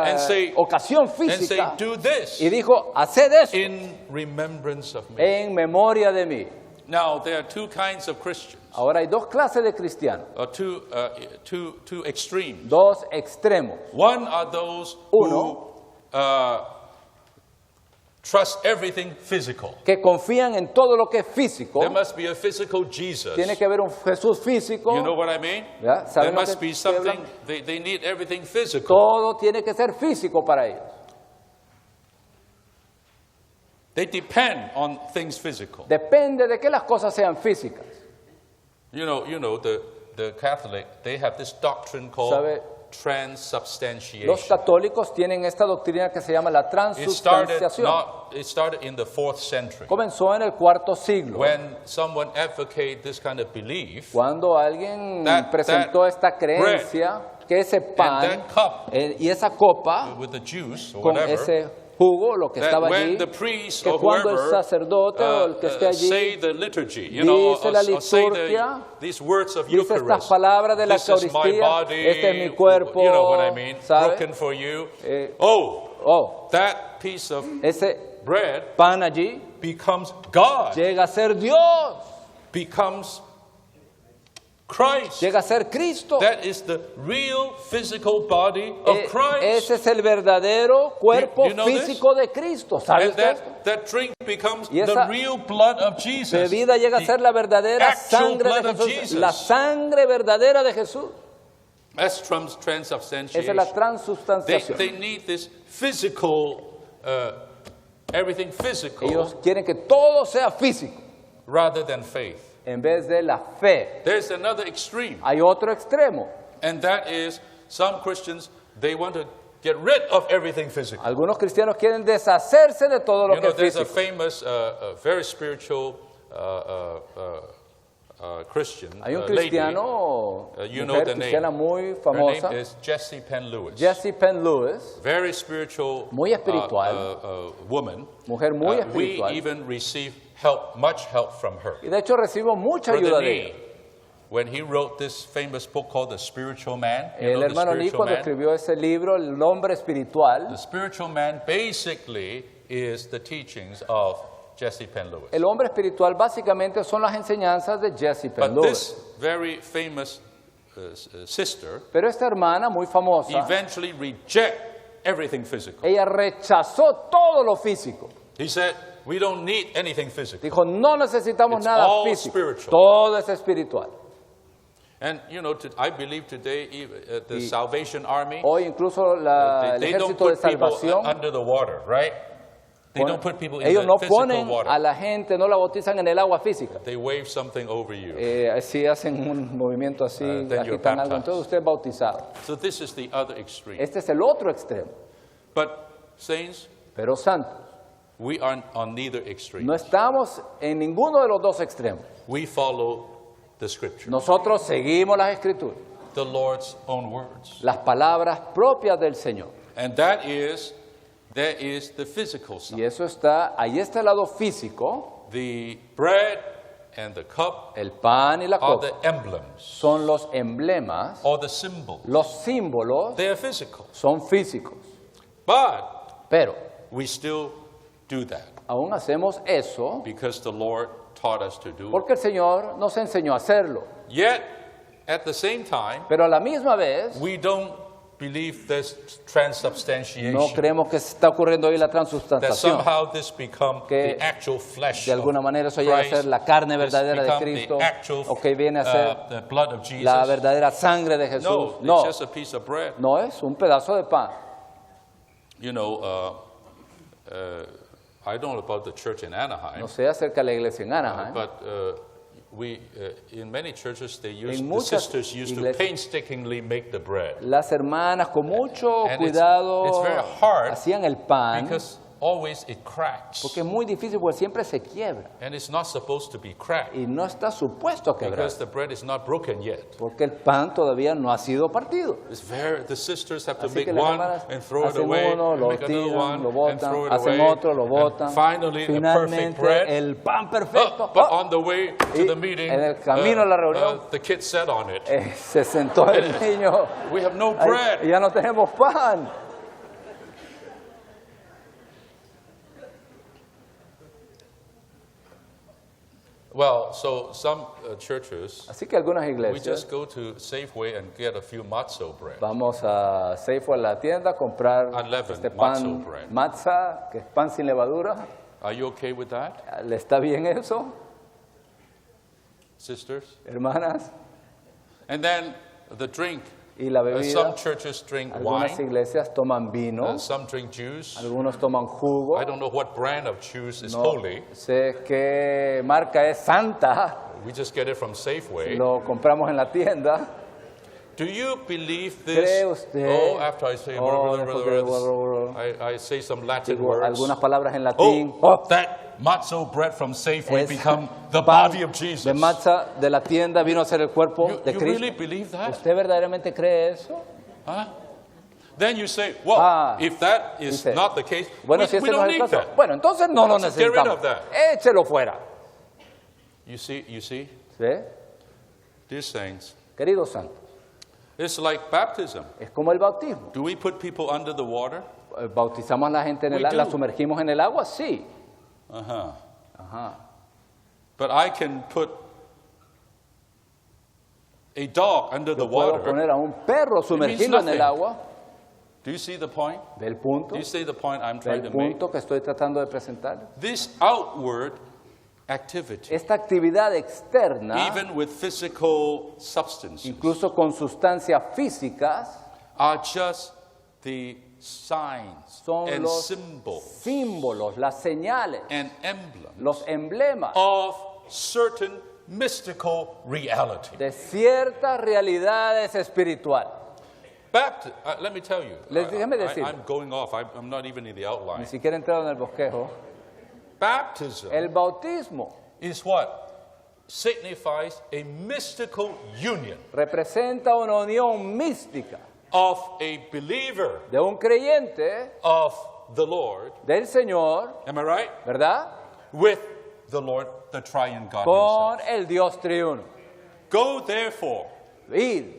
And say- ocasión and say, física do this y dijo, haced eso in remembrance of me. en memoria de mí. Now, there are two kinds of Christians, Ahora hay dos clases de cristianos, or two extremes. dos extremos. One are those Uno. who trust everything physical. que confían en todo lo que es físico. There must be a physical Jesus. Tiene que haber un Jesús físico. You know what I mean? ¿Ya? There ¿Saben lo must que be estoy something, hablando? they need everything physical. Todo tiene que ser físico para ellos. They depend on things physical. Depende de que las cosas sean físicas. You know, the Catholic, they have this doctrine called ¿Sabe? transubstantiation. Los católicos tienen esta doctrina que se llama la transubstanciación. It started in the 4th century. Comenzó en el cuarto siglo, When someone advocated this kind of belief, cuando alguien That presentó esta creencia que ese pan that cup y esa copa with the juice or con whatever, ese jugo, lo que that estaba when allí, the priest que or cuando el whoever sacerdote o el que esté say allí the liturgy, you know, dice la or say liturgia, these words of dice estas Eucharist, palabras de la this is my Eucaristía, body, este es mi cuerpo, you know what I mean, ¿sabe? broken for you. Oh, That piece of ese bread pan allí becomes God, llega a ser Dios, becomes Christ. llega a ser Cristo. That is the real physical body of Christ. Ese es el verdadero cuerpo You know this? físico de Cristo. ¿Sabe And usted esto? that drink becomes Y the esa real blood of Jesus. Bebida llega a The ser la verdadera actual sangre de blood of Jesús. Jesus. La sangre verdadera de Jesús. That's Esa es la transubstantiation. transubstanciación. They need this physical, everything physical, Ellos quieren que todo sea físico rather than faith. en vez de la fe. There's another extreme, Hay otro extremo. and that is some Christians, they want to get rid of everything physical. Algunos cristianos quieren deshacerse de todo lo You que know, es there's a físico. famous, very spiritual Christian Hay un lady. cristiano, You know mujer the name. cristiana muy Her famosa, name is Jessie Penn Lewis. Jessie Penn Lewis, Very spiritual Muy espiritual. woman. mujer muy We espiritual. even receive help, much help from her. Y de hecho recibo mucha ayuda Brother de Nee, ella. when he wrote this famous book called The Spiritual Man, you El know the hermano Lee, spiritual cuando man? escribió ese libro, El hombre espiritual, The spiritual man basically is the teachings of Jessie Penn Lewis. el hombre espiritual básicamente son las enseñanzas de Jessie Penn But Lewis. this very famous sister Pero esta hermana muy famosa, eventually reject everything physical. ella rechazó todo lo físico. He said, we don't need anything physical. Dijo, no necesitamos It's nada all físico, spiritual. todo es espiritual. And you know, I believe today the Salvation Army, Hoy incluso el they don't ejército de put people salvación, under the water, right? They don't put people in ellos the no physical ponen water. a la gente, no la bautizan en el agua física. They wave something over you. Así hacen un movimiento así, Then you're agitan algo, baptized. entonces usted es bautizado. So this is the other extreme. Este es el otro extremo. But saints, Pero santos, we are on neither extreme. no estamos en ninguno de los dos extremos. We follow the Scripture, Nosotros seguimos las escrituras, the Lord's own words. las palabras propias del Señor. And there is the physical Y side. eso está, ahí está el lado físico, The bread and the cup el pan y la are copa. the emblems Son los emblemas, or the symbols. los símbolos They are physical. son físicos. But Pero we still do that aún hacemos eso because the Lord taught us to do it. porque el Señor nos enseñó a hacerlo. Yet, at the same time, Pero a la misma vez, we don't believe there's transubstantiation. no creemos que está ocurriendo hoy la That transubstanciación. somehow this become Que the actual flesh De alguna of manera eso llega a Christ. ser la carne This verdadera de become Cristo, the actual, o que viene a ser the blood of Jesus. la verdadera sangre de No, Jesús. it's No, just a piece of bread. no es un pedazo de pan. You know, I don't know about the church in Anaheim, No sé acerca de la iglesia en Anaheim, but in many churches they use En the muchas sisters used to iglesias- painstakingly make the bread las hermanas con mucho And cuidado it's very hard hacían el pan, because always it cracks, porque es muy difícil porque siempre se quiebra and it's not supposed to be cracked y no está supuesto a quebrar, because the bread is not broken yet. porque el pan todavía no ha sido partido. The sisters have to Así make que las one hermanas and throw it hacen away, uno, and lo make another tiran, one lo and botan, throw it hacen away, otro, lo and botan. finally the perfect Finalmente bread. el pan perfecto. But on the way to Y the meeting, en el camino a la reunión, the kid sat on it. Se sentó el niño. We have no "Ay, bread. ya no tenemos pan. Well, so some churches, Así que algunas we iglesias, just go to Safeway and get a few matzo bread. vamos a Safeway, a la tienda, a comprar Unleavened este pan matzo bread. matzah, que es pan sin levadura. Are you okay with that, ¿Le está bien eso, sisters? hermanas? And then the drink. Y la Some bebida, churches drink algunas wine, iglesias toman vino, some drink juice. algunos toman jugo. I don't know what brand of juice is No holy. sé qué marca es santa, We just get it from Safeway. lo compramos en la tienda. Do you believe ¿Cree this? usted? Oh, after I say I say some Latin Digo words. algunas palabras en latín. Oh, that matzo bread from Safeway Es become the pan body of Jesus. de matzah de la tienda vino a ser el cuerpo de You Cristo. really believe that? ¿Usted verdaderamente cree eso? Huh? Then you say, well, Ah, if that is dice, not the case, Bueno, we, si we ese no don't es el need caso, that. bueno, entonces no lo Let's get rid necesitamos. of that. Échelo fuera. You see, ¿Sí? dear saints, Queridos santos, it's like baptism. es como el bautismo. Do we put people under the water? ¿Bautizamos a la gente en el We agua? ¿La do. sumergimos en el agua? Sí. Uh-huh. Ajá. But I can put a dog under the Yo puedo water. poner a un perro sumergido en el nothing. agua. Do you see the point? ¿Ve el punto? Do you see the point I'm trying ¿Ve to el make? punto que estoy tratando de presentar? This outward activity, Esta actividad externa, even with physical substances, incluso con sustancias físicas, are just the signs son and los symbols símbolos, las señales, and emblems los emblemas of certain mystical reality. de ciertas realidades espirituales. Let me tell you, Déjeme decir. I'm going off. I'm not even in the Ni outline. siquiera he entrado en el bosquejo. Baptism El bautismo is what signifies a mystical union representa una unión mística of a believer de un creyente of the Lord, del Señor, am I right? ¿verdad? With the Lord, the triune God Con himself. el Dios triuno. Go therefore, Ir,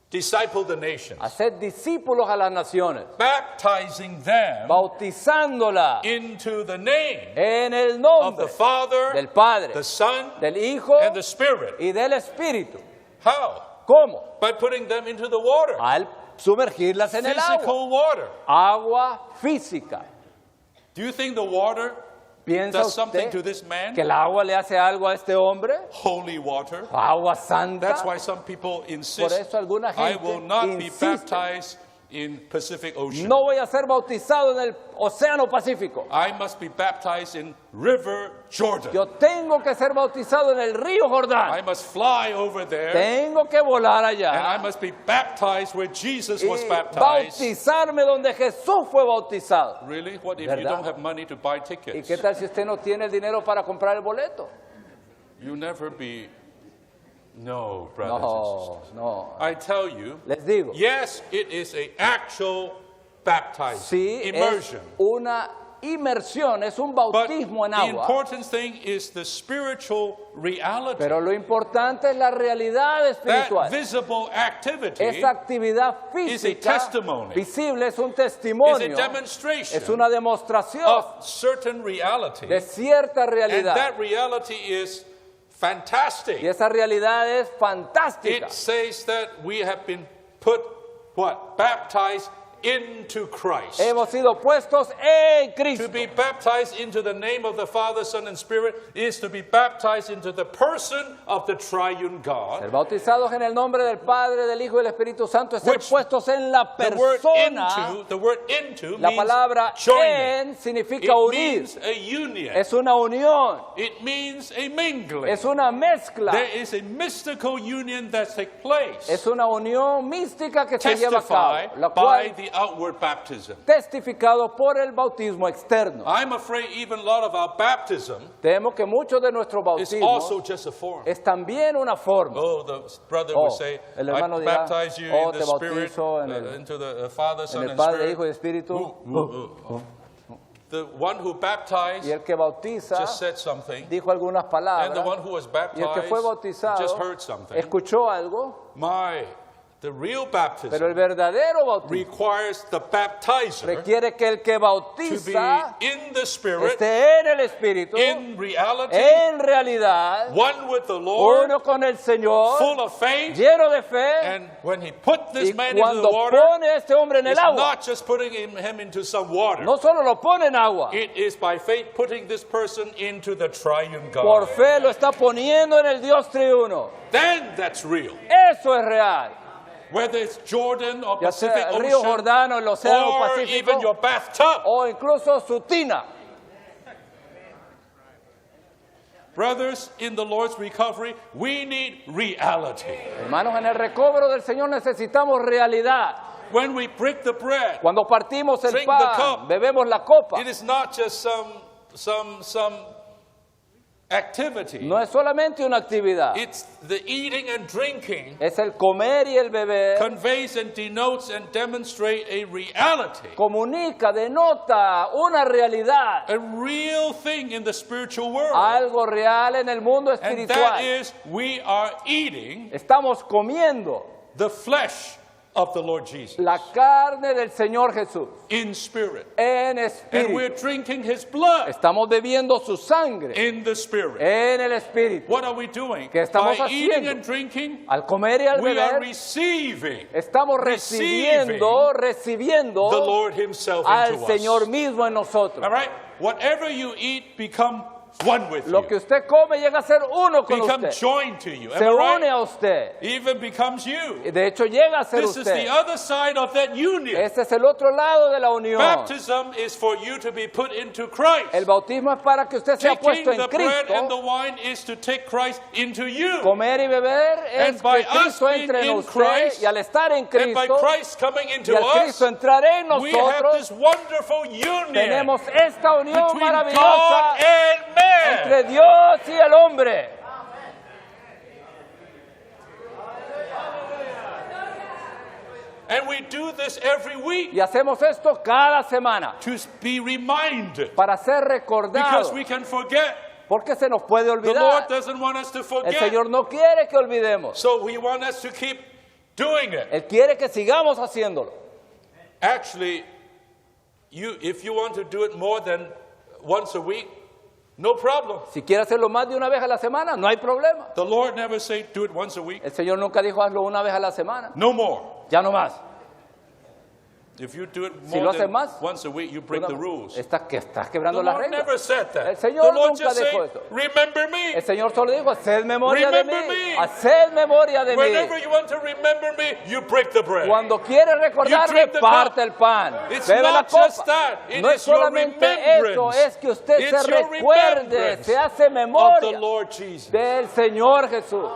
disciple the nations, hacer discípulos a las naciones, baptizing them bautizándola into the name en el of nombre the Father, del Padre, the Son, del Hijo and the Spirit. y del Espíritu. How? ¿Cómo? By putting them into the water. Al sumergirlas en el agua. Physical water. Agua física. Do you think the water ¿Piensa does something to usted this man? que el agua le hace algo a este hombre? Holy water. Agua santa. That's why some people Por insist, eso alguna I gente will not be insiste, baptized in Pacific Ocean. no voy a ser bautizado en el Océano Pacífico. I must be baptized in River Jordan. Yo tengo que ser bautizado en el río Jordán. I must fly over there, Tengo que volar and I allá must be baptized where Jesus was y baptized. bautizarme donde Jesús fue bautizado. Really? What if you ¿Verdad? don't have money to buy ¿Y tickets? qué tal si usted no tiene el dinero para comprar el boleto? You never be. No, brothers and sisters. No. I tell you, Les digo, yes, it is an actual baptizing, sí, es immersion. una inmersión, es un But bautismo en the agua. important thing is the spiritual reality. Pero lo importante es la realidad That espiritual. visible activity Esa actividad is a física testimony. visible es un is a testimonio, demonstration es una demostración of certain reality. de cierta And realidad. that reality is fantastic. Y esa realidad es fantástica. It says that we have been put, what? Baptized into Christ. Hemos sido puestos en To Cristo. be baptized into the name of the Father, Son, and Spirit is to be baptized into the person of the triune God. Ser bautizados en el nombre del Padre, del Hijo y del Espíritu Santo es ser Which puestos en la The word persona. into La means palabra joining. en significa It unir. means a union. Es una unión, It means a mingling. es una mezcla, There is a mystical union that takes place, es una unión mística que se lleva a testified cabo, la by cual the outward baptism. testificado por el bautismo externo. I'm afraid even a lot of our baptism Temo que muchos de nuestros is bautismos also just a form. es también una forma. Oh, the brother Oh, would say, el I hermano dirá, baptize you oh, in the te Spirit, bautizo en el- into the Father, En Son, el and Padre, Spirit. Hijo y Espíritu. The one who Y baptized el que bautiza just said something, dijo algunas and the one palabras. who was Y el que fue baptized bautizado just heard something. escuchó algo. My The real Pero el baptism verdadero bautismo requires the baptizer requiere que el que to bautiza be in the Spirit, esté en el Espíritu, in reality, en realidad, one with the Lord, uno con el Señor, full of faith. lleno de fe, And when he put this y man into the cuando water, pone a este hombre en el it's agua, not just putting him into some water. no solo lo pone en agua, It is by faith putting this person into the triune por God. fe lo está poniendo en el Dios triuno. Then that's real. Eso es real. Whether it's Jordan or Ya sea Pacific el río Ocean Jordano, el océano or Pacífico, even your bathtub. o incluso su tina. Brothers, in the Lord's recovery, we need reality. Hermanos, en el recobro del Señor necesitamos realidad. When we break the bread, Cuando partimos el Drink the pan, cup. bebemos la copa. it is not just some activity. No es solamente una actividad, It's the eating and drinking es el comer y el beber. conveys and denotes and demonstrate a reality, Comunica, denota una realidad, a real thing in the spiritual world. algo real en el mundo And espiritual. that is, we are eating Estamos comiendo the flesh of the Lord Jesus la carne del Señor Jesús in spirit. en And we're espíritu. drinking his blood Estamos bebiendo su sangre in the spirit. en el espíritu. What are we doing? ¿Qué estamos By eating haciendo? and drinking, Al comer y al we are beber, receiving estamos recibiendo the Lord himself al into Señor us. mismo en nosotros. All right? Whatever you eat, become one with Lo que you. usted come llega a ser uno con Become usted. joined to you. Am Se I une right? a usted. Even becomes you. De hecho, llega a ser This is the usted. other side of that union. Este es el otro lado de la unión. Baptism is for you to be put into Christ. El bautismo es para que usted sea Taking puesto en the bread and the Cristo. wine is to take Christ into you. Comer y beber And es by que us Cristo being entre en in usted, Christ, y al estar en And by Cristo Christ coming y into al us, Cristo entrar en we have nosotros, this wonderful union tenemos esta unión between maravillosa God and man. entre Dios y el hombre. And we do this every week Y hacemos esto cada semana to be reminded, para ser because recordados, we can forget. porque se nos puede The Lord olvidar. doesn't want us to El forget. Señor no quiere que olvidemos. So He wants us to keep doing it. Él quiere que sigamos haciéndolo. Actually, if you want to do it more than once a week, no problem. Si quiere hacerlo más de una vez a la semana, no hay problema. The Lord never said do it once a week. El Señor nunca dijo hazlo una vez a la semana. No more. Ya no más. If you do it Si lo more haces than más, once a week, you break the rules. Estás The quebrando las Lord never reglas. said that. El Señor The Lord nunca just dijo said, esto. remember me. El Señor solo dijo, haced memoria de Remember mí. me. Haced memoria de Whenever mí. you want to remember me, you break the bread. Cuando quieres You recordarme, drink the parte cup. el pan. It's Bebe la not just copa. that. It No es is your solamente eso, remembrance. es que usted It's se your recuerde, remembrance se hace of the memoria Lord Jesus. del Señor Jesús.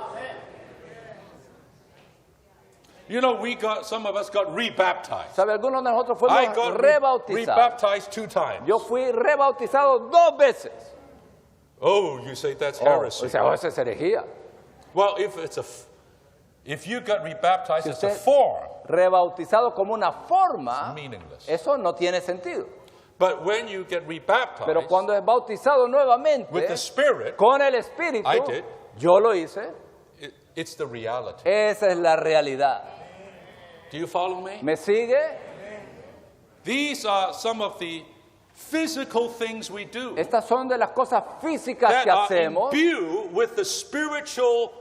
You know, some of us got rebaptized. ¿Sabe? Algunos de nosotros I fuimos got rebautizados. rebaptized 2 times. Yo fui rebautizado 2 veces. Oh, you say that's O heresy. sea, esa es herejía. Well, if you got rebaptized Si as a usted- form, Rebautizado como una forma, meaningless. eso no tiene sentido. But when you get rebaptized Pero cuando es bautizado nuevamente with the Spirit, con el Espíritu, I did. yo lo hice. it's the reality. Esa es la realidad. Do you follow me? ¿Me sigue? These are some of the physical things we do Estas son de las cosas físicas that que are hacemos imbued with the spiritual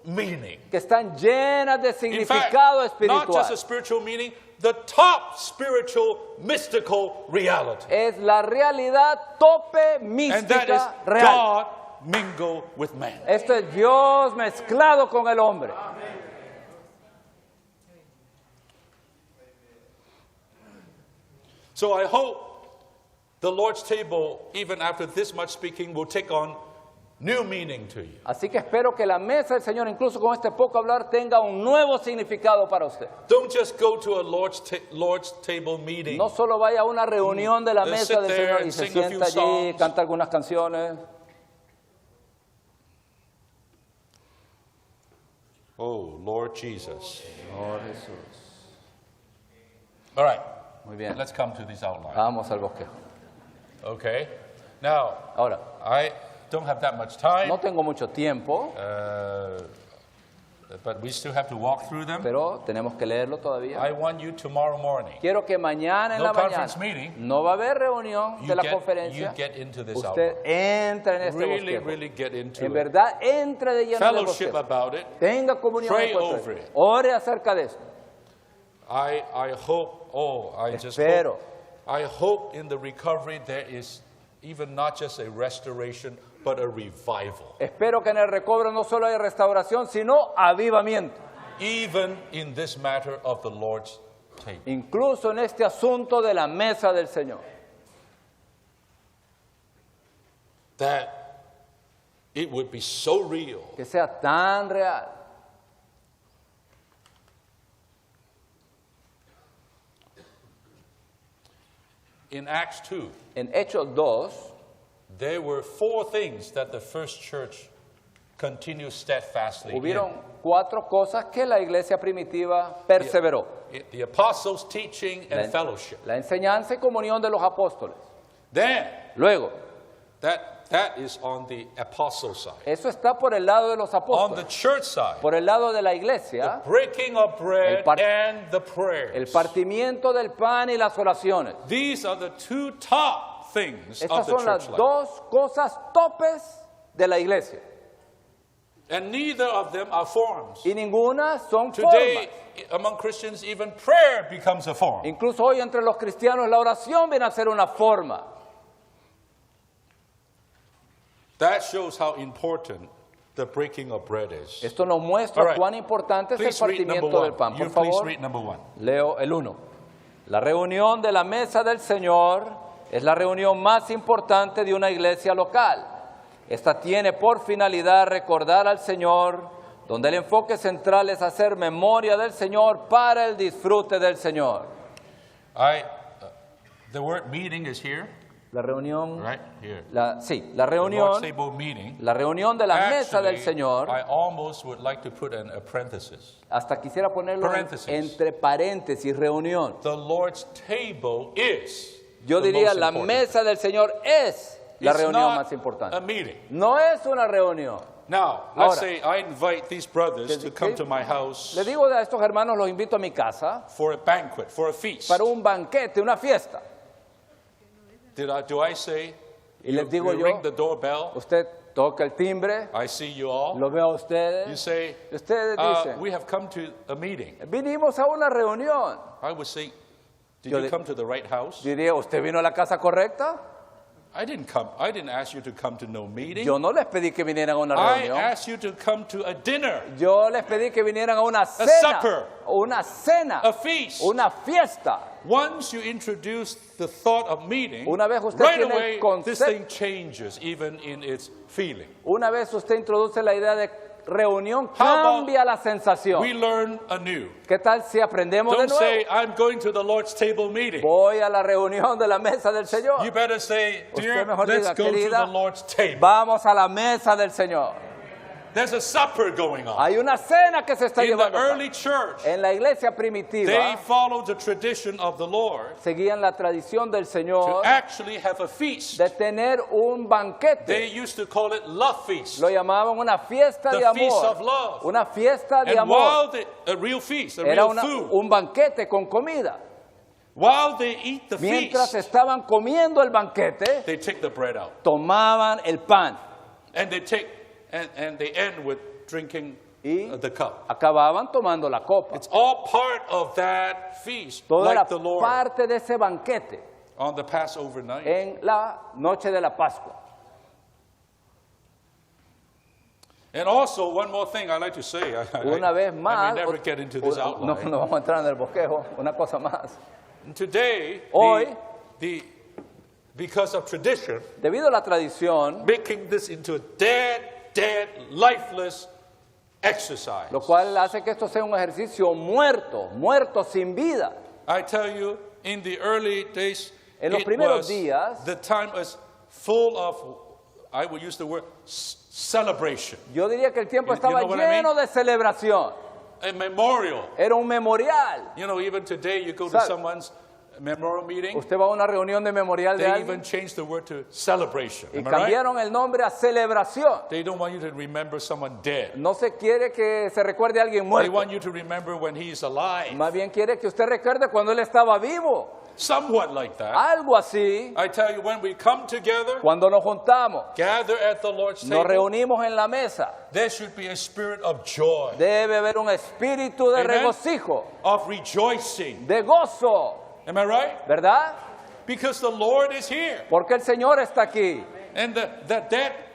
meaning. que están llenas de In fact, significado not just a espiritual. spiritual meaning, the top spiritual mystical reality. Es la realidad tope And that is mística real. God mingled with man. Esto es Dios mezclado con el hombre. So I hope the Lord's table, even after this much speaking, will take on new meaning to you. Así que espero que la mesa del Señor, incluso con este poco hablar, tenga un nuevo significado para usted. Don't just go to a Lord's table meeting. No solo vaya a una reunión de la Just mesa sit del there Señor y and se sing a few sienta allí, songs. canta algunas canciones. Oh, Lord Jesus. Señor Jesús. All right, Muy bien. let's come to these outlines. Vamos al bosquejo. Okay. Now, Ahora, I don't have that much time. no tengo mucho tiempo. but we still have to walk through them. pero tenemos que leerlo todavía. I want you tomorrow morning. Quiero que mañana en No la mañana conference meeting. no va a haber reunión You de la you conferencia. get into this Usted entra en este Really, bosquejo. really get into En it. verdad, entre de lleno en el Fellowship bosquejo. about it. Tenga comunión Pray con over Dios. it. Ore acerca de esto. I hope, I just Espero. hope, I hope in the recovery there is even not just a restoration, but a revival. Espero que en el recobro no solo hay restauración, sino avivamiento. Even in this matter of the Lord's table. Incluso en este asunto de la mesa del Señor. That it would be so real. Que sea tan real. In Acts 2, En Hechos 2, there were 4 things that the first church continued steadfastly hubieron 4 cosas que la iglesia primitiva perseveró. in. The apostles' teaching and fellowship. La enseñanza y comunión de los apóstoles. Then, Luego, that is on the apostle side. eso está por el lado de los On the apóstoles. church side, Por el lado de la iglesia, breaking of bread El par- and the el prayers. partimiento del pan y las oraciones. These are the 2 top things Estas of the son las church life. dos cosas topes de la iglesia. And neither of them are forms. Y ninguna son Today, formas. among Christians, even prayer becomes a form. Incluso hoy entre los cristianos la oración viene a ser una forma. That shows how important the breaking of bread is. Esto nos muestra All right. cuán importante es el Please read number partimiento del 1. pan. You Por please favor, read number 1. leo el 1. La reunión de la mesa del Señor es la reunión más importante de una iglesia local. Esta tiene por finalidad recordar al Señor, donde el enfoque central es hacer memoria del Señor para el disfrute del Señor. The word meeting is here, La reunión, right? Here. la The reunión, Lord's table meeting. la reunión de la mesa del Actually, Señor, I almost would like to put an parenthesis. hasta quisiera ponerlo Paréntesis. entre paréntesis, reunión. The Lord's table is Yo the diría most la important. mesa del Señor es la It's reunión not más importante. a meeting. No es una reunión. Now, Ahora, let's say I invite these brothers to come to my house Le digo a estos hermanos, los invito a mi casa for a banquet, for a feast. para un banquete, una fiesta. Do I say, Y les digo you yo, ring the doorbell, usted toca el timbre, I see you all. lo veo a You ustedes, say, y ustedes dicen, we have come to a meeting. vinimos a una reunión. I would say, did Yo you di- come to the right house? Diría, ¿usted vino a la casa correcta? I didn't come. I didn't ask you to come to no meeting. Yo no les pedí que vinieran a una I reunión. asked you to come to a dinner, Yo les pedí que vinieran a una cena, supper. una cena, a feast. una fiesta. Once you introduce the thought of meeting, Una vez usted right tiene el away this concepto- thing changes, even in its feeling. Una vez usted introduce la idea de reunión, How about cambia la sensación. We learn anew. ¿Qué tal si aprendemos de Don't nuevo? say, I'm going to the Lord's table meeting. Voy a la reunión de la mesa del Señor. You better say, dear, Usted mejor let's diga, go to querida, the Lord's table. Vamos a la mesa del Señor. There's a supper going on. Hay una cena que se está In the llevando a cabo. early church, En la iglesia they primitiva followed the tradition of the Lord seguían la tradición del to Señor actually have a feast. de tener un They banquete. used to call it love feast. Lo llamaban una fiesta The de feast of amor. love. Una fiesta de And amor. while a real feast, a Era real food, un banquete con comida. while they eat the Mientras feast, estaban comiendo el banquete, they take the bread out. tomaban el pan And they take and they end with drinking y the cup. acababan tomando la copa. It's all part of that feast, Todo like era the Lord parte de ese banquete on the Passover night. en la noche de la Pascua. And also, one more thing I'd like to say. Una vez I más, may never get into this no, outline. no vamos a entrar en el bosquejo, una cosa más. Today, Hoy, because of tradition, debido a la tradición, making this into a dead, lifeless exercise. lo cual hace que esto sea un ejercicio muerto sin vida. I tell you, in the early days, En los it primeros was, días- the time was full of, I would use the word, celebration, Yo diría que el tiempo You estaba know what I mean? lleno de celebración. a memorial. Era un memorial. You know, even today you go to Sabe- someone's memorial meeting, Usted va a una reunión de memorial de they alguien even changed the word to celebration. y Am I right? cambiaron el nombre a celebración. They don't want you to remember someone dead. No se quiere que se recuerde a alguien They muerto. want you to remember when he's alive. Más bien quiere que usted recuerde cuando él estaba vivo. Somewhat like that. Algo así. I tell you, when we come together, Cuando nos juntamos, gather at the Lord's nos table, reunimos en la mesa, there should be a spirit of joy, debe haber un espíritu de Amen. regocijo, of rejoicing. de gozo, Am I right? ¿verdad? Because the Lord is here. Porque el Señor está aquí. And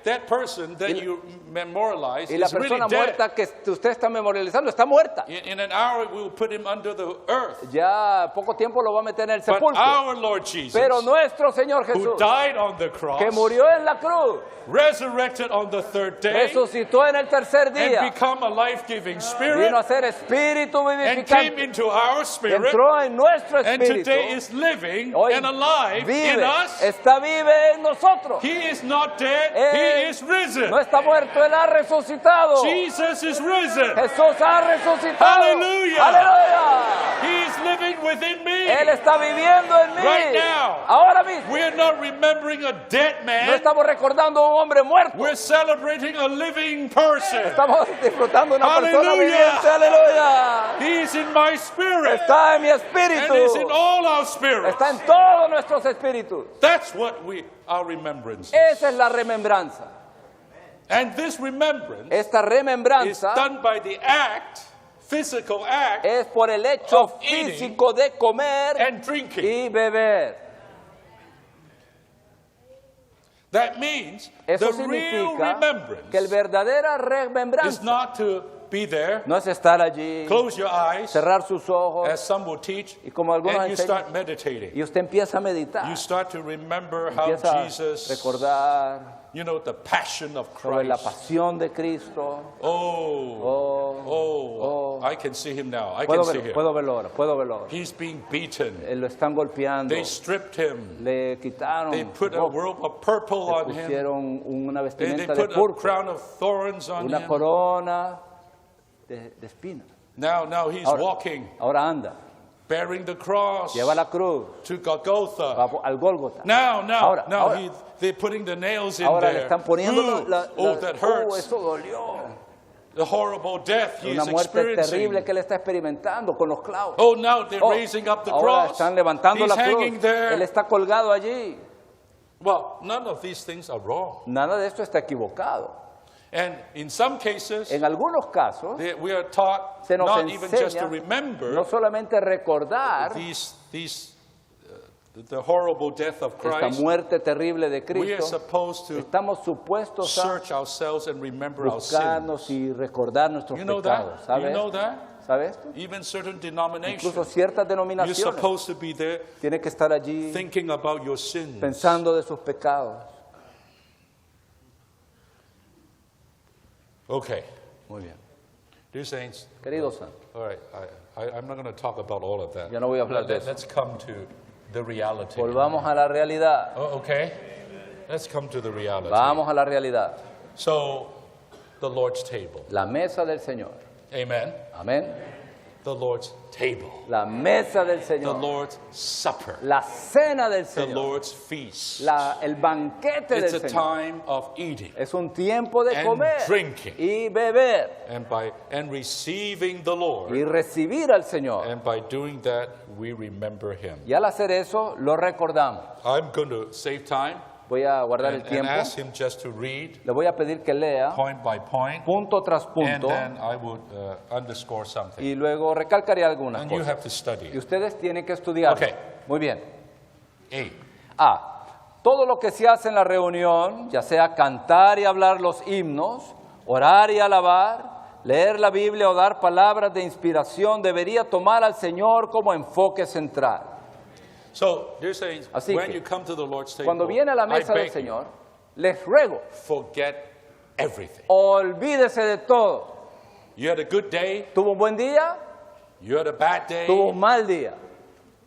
that person that you memorialize Y la is really persona dead. muerta que usted está memorializando está muerta. In an hour, we will put him under the earth. Ya poco tiempo lo va a meter en el But sepulcro. our Lord Jesus, Pero nuestro Señor who Jesús, died on the cross, que murió en la cruz, resurrected on the third day, resucitó en el tercer and día, become a life-giving spirit, vino a ser espíritu and came vivificante, into our spirit, entró en nuestro and espíritu, today is living hoy and alive in vive, us. está vive en nosotros. He is not dead, Él he is risen. no está muerto, Él ha resucitado. Jesus is risen. Jesús ha resucitado. Aleluya. Aleluya. He is living within me. Él está viviendo en mí. Right now. Ahora mismo. We are not remembering a dead No man. estamos recordando a un hombre muerto. We're celebrating a living person. Estamos disfrutando de una persona Aleluya. viviente. Aleluya. He is in my spirit. Está en mi And espíritu. is in all our spirits. Está en todos nuestros espíritus. That's what our remembrance is. Esa es la remembranza. And this remembrance Esta is remembranza done by the act, physical act, es por el hecho of eating físico de comer and drinking. y beber. That means Eso the real significa que el remembrance verdadera is remembranza not to be there, no es estar allí, close your eyes, cerrar sus ojos as some will teach, y como algunos and you enseñan, start meditating. y usted empieza a meditar, You start to remember how empieza a Jesus, recordar the passion of sobre la Christ. pasión de Cristo. I can see him now. I Puedo can see verlo, him. puedo verlo ahora, puedo verlo ahora. He's being beaten. Lo están golpeando, They stripped him. le quitaron, They put a ropa, robe of purple le on him. pusieron una They vestimenta de put a púrpura, crown of thorns on una him. corona de espinas. Now he's Ahora, walking, ahora anda, bearing the cross lleva la cruz, to Golgotha. va al Gólgota. Now, Ahora, they're putting the nails in Ahora le there. están poniendo Ooh, that hurts. eso dolió. The horrible death he Una is muerte experiencing. terrible que él está experimentando con los clavos. Oh, now they're Oh, raising up the ahora cross. están levantando He's la hanging cruz. there. Él está colgado allí. Well, none of these things are wrong. Nada de esto está equivocado. And in some cases, En algunos casos we are taught se nos not even just to enseña remember no solamente recordar the horrible death of esta Christ. muerte terrible de We are Cristo, supposed to estamos supuestos a search ourselves and remember our sins. buscarnos y recordar nuestros You know pecados. that? ¿Sabe You know esto? that? ¿Sabe esto? Even certain Incluso denominations, ciertas you're denominaciones supposed to be there tiene que estar allí thinking about your sins. pensando de sus pecados. Okay, Muy bien. dear saints, Queridos santos, all right, I'm not going to talk about all of that. ya no voy a hablar de eso. Let's come to the reality. Volvamos a la realidad. Oh, okay, let's come to the reality. Vamos a la realidad. So, the Lord's table. La mesa del Señor. Amen. Amén. The Lord's table. La mesa del The Señor. Lord's supper. La cena del The Señor. Lord's feast. El banquete It's del a Señor. time of eating Es un tiempo de and comer drinking. y beber and receiving the Lord. y recibir al Señor. And by doing that, we remember Him. Y al hacer eso, lo recordamos. I'm going to save time Voy a guardar el and tiempo. ask Him just to read Le voy a pedir que lea point by point, punto tras and punto then I would underscore something. y luego recalcaré algunas And you cosas. have to study Y it. ustedes tienen que estudiar. Ok. Muy bien. A. Todo lo que se hace en la reunión, ya sea cantar y hablar los himnos, orar y alabar, leer la Biblia o dar palabras de inspiración, debería tomar al Señor como enfoque central. So, dear saints, Así when que, you come to the Lord's table, Cuando viene a la I mesa del beg you, Señor, les ruego, forget everything. olvídese de todo. You had a good day, ¿Tuvo un buen día? you had a bad day, ¿Tuvo un mal día?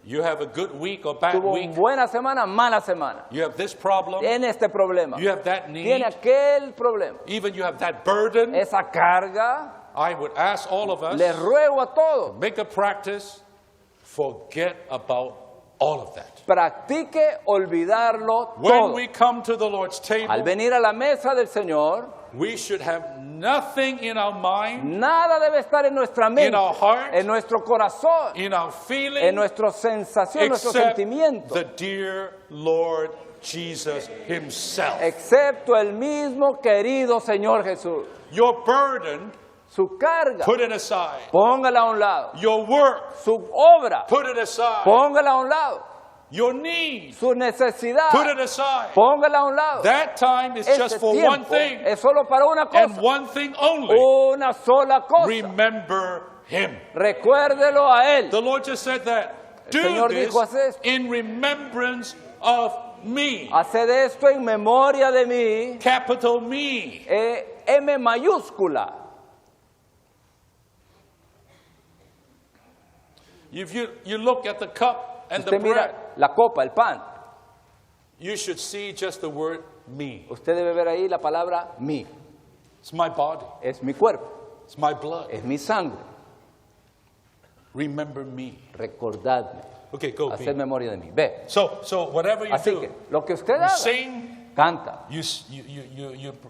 you have a good week or bad ¿Tuvo week, una buena semana? Mala semana. you have this problem, Tiene este problema. you have that need, Tiene aquel problema. even you have that burden. Esa carga, I would ask all of us, les ruego a todos, make a practice, forget about all of that. Practique olvidarlo When todo. we come to the Lord's Al table, venir a la mesa del Señor, we should have nothing in our mind, nada debe estar en nuestra mente, in our heart, en nuestro corazón, in our en feeling, nuestra sensación, en nuestro except sentimiento, the dear Lord Jesus himself. excepto el mismo querido Señor Jesús. Your burden, Su carga, put it aside. póngala a un lado. Your work, Su obra, put it aside. póngala a un lado. Your need, Su necesidad, put it aside. póngala a un lado. That time is Este just for one tiempo thing es solo para una and cosa, one thing only. una sola cosa. Remember him. Recuérdelo a Él. The Lord just said that. Do Señor this dijo, "Haz esto." in remembrance of me. Haced esto en memoria de mí, Capital me. M mayúscula. If you look at the cup and the Usted bread, mira la copa, el pan. you should see just the word me. Usted debe ver ahí la palabra mí. It's my body. Es mi cuerpo, It's my blood. es mi sangre. Remember me. Recordadme. Okay, go. Hacer Pete. memoria de mí. Ve. So whatever you Así do, que lo que usted you haga, sing, canta, you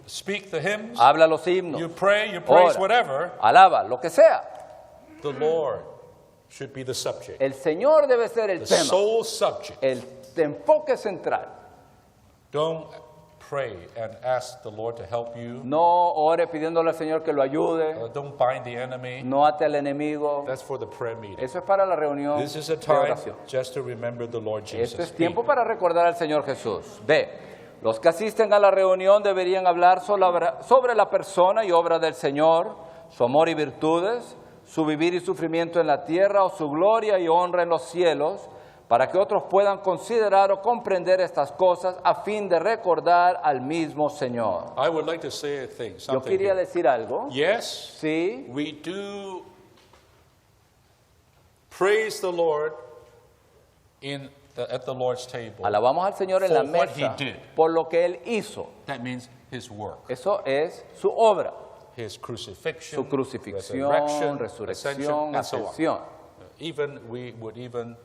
speak the hymns, habla los himnos, you pray, you praise, ora, whatever. alaba, lo que sea. The Lord should be the subject, El Señor debe ser el the tema, sole subject. el enfoque central. Don't pray and ask the Lord to help you. No ore pidiéndole al Señor que lo ayude, Don't bind the enemy. no ate al enemigo. That's for the prayer meeting. Eso es para la reunión This is a de time oración. just to remember the Lord Jesus. Esto es tiempo para recordar al Señor Jesús. Ve, los que asisten a la reunión deberían hablar sobre la persona y obra del Señor, su amor y virtudes, su vivir y sufrimiento en la tierra o su gloria y honra en los cielos, para que otros puedan considerar o comprender estas cosas a fin de recordar al mismo Señor. I would like to say a thing, Yo something quería here. decir algo. Yes, Sí, we do praise the Lord at the Lord's table. alabamos al Señor en la For what mesa he did. por lo que Él hizo. That means his work, Eso es su obra, his crucifixion, su crucifixión, resurrection, resurrección, ascension, and so on. ascensión. Even we would even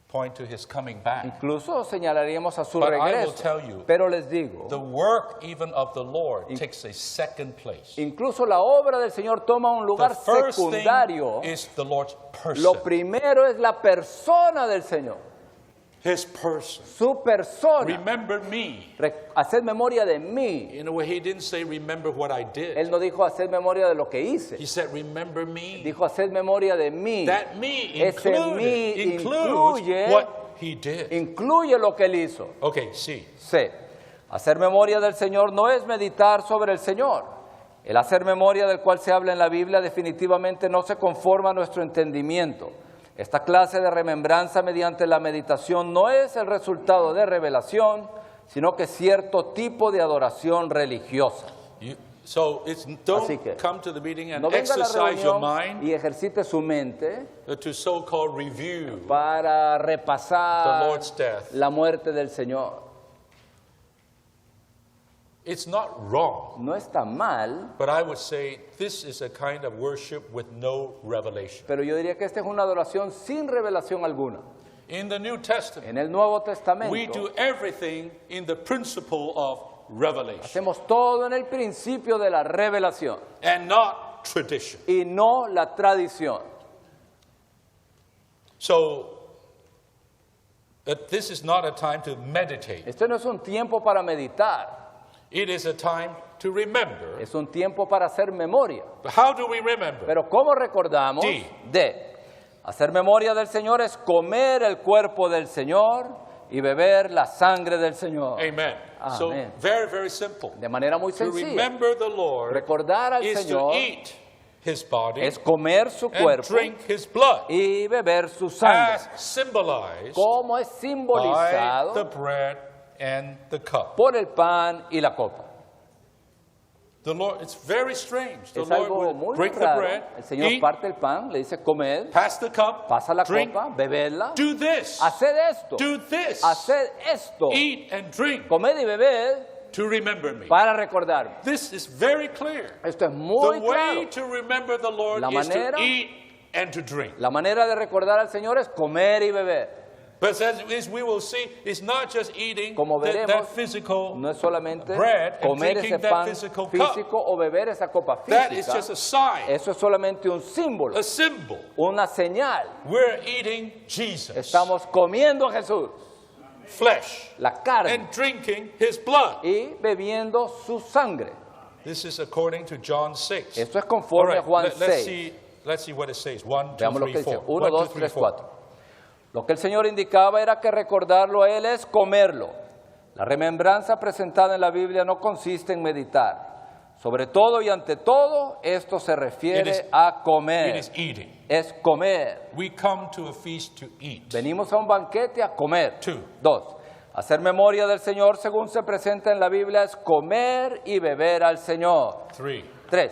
point to his coming back. Incluso señalaríamos a su But I will regreso. tell you, Pero les digo, the work even of the Lord takes a second place. incluso la obra del Señor toma un The lugar first thing secundario. is the Lord's person. Lo primero es la persona del Señor, His person. su persona. Remember me. Haced memoria de mí. In a way, he didn't say, remember what I did. Él no dijo haced memoria de lo que hice. He said, remember me. Dijo haced memoria de mí. That me Ese mí includes incluye- what he did. Incluye lo que él hizo. Okay, see. C. Hacer memoria del Señor no es meditar sobre el Señor. El hacer memoria del cual se habla en la Biblia definitivamente no se conforma a nuestro entendimiento. Esta clase de remembranza mediante la meditación no es el resultado de revelación, sino que cierto tipo de adoración religiosa. So Así don't que, come to the meeting and No venga a la exercise your reunión mind y ejercite su mente to so-called review para the repasar Lord's death. la muerte del Señor. It's not wrong, No está mal, but I would say this is a kind of worship with no revelation. pero yo diría que esta es una adoración sin revelación alguna. In the New Testament, En el Nuevo we Testamento do everything in the principle of revelation hacemos todo en el principio de la revelación and not tradition. y no la tradición. So this is not a time to meditate. Este no es un tiempo para meditar, It is a time to remember. es un tiempo para hacer memoria. But how do we remember? Pero ¿cómo recordamos? D. D. Hacer memoria del Señor es comer el cuerpo del Señor y beber la sangre del Señor. Amen. So Amen. very, very simple. De manera muy To sencilla. remember the Lord Recordar al is Señor to eat his body es comer su and cuerpo drink his blood, y beber su sangre, as symbolized como es by simbolizado the bread and the cup. por el pan y la copa. The Lord, it's very strange. The Es Lord algo will muy break the raro. bread, El Señor eat, parte el pan, le dice comed, pass the cup, pasa la drink, copa, bebedla, do this, haced esto, do this, haced esto, eat and drink comed y bebed to remember me. para recordarme. This is very clear. Esto es The muy way claro. to remember the Lord La is to manera- eat and to drink. La manera de recordar al Señor es comer y beber. But as we will see, it's not just eating Como that veremos, physical no es solamente bread and comer drinking ese that pan physical cup. físico o beber esa copa That is just física. a sign, Eso es solamente un símbolo, a symbol. una señal. We're eating Jesus, Estamos comiendo a Jesús, flesh, la carne, and drinking his blood. y bebiendo su sangre. This is according to John 6. Esto es All conforme a right, Juan let's 6. see what it says. 1, 2, Veamos lo 3, que dice. 4. 1, 1, 2, 2, 3, 3, 4. 4. Lo que el Señor indicaba era que recordarlo a Él es comerlo. La remembranza presentada en la Biblia no consiste en meditar. Sobre todo y ante todo, esto se refiere It is- a It comer. is eating. Es comer. We come to a feast to eat. Venimos a un banquete a comer. 2. 2. Hacer memoria del Señor, según se presenta en la Biblia, es comer y beber al Señor. 3. 3.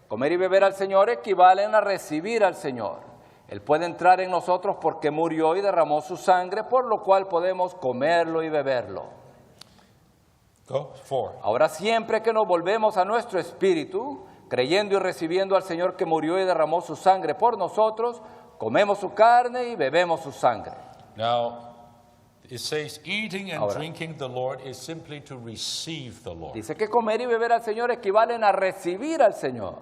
Comer y beber al Señor equivalen a recibir al Señor. Él puede entrar en nosotros porque murió y derramó su sangre, por lo cual podemos comerlo y beberlo. Go. 4. Ahora siempre que nos volvemos a nuestro espíritu, creyendo y recibiendo al Señor que murió y derramó su sangre por nosotros, comemos su carne y bebemos su sangre. Now, it says eating and Ahora. drinking the Lord is simply to receive the Lord. Dice que comer y beber al Señor equivalen a recibir al Señor.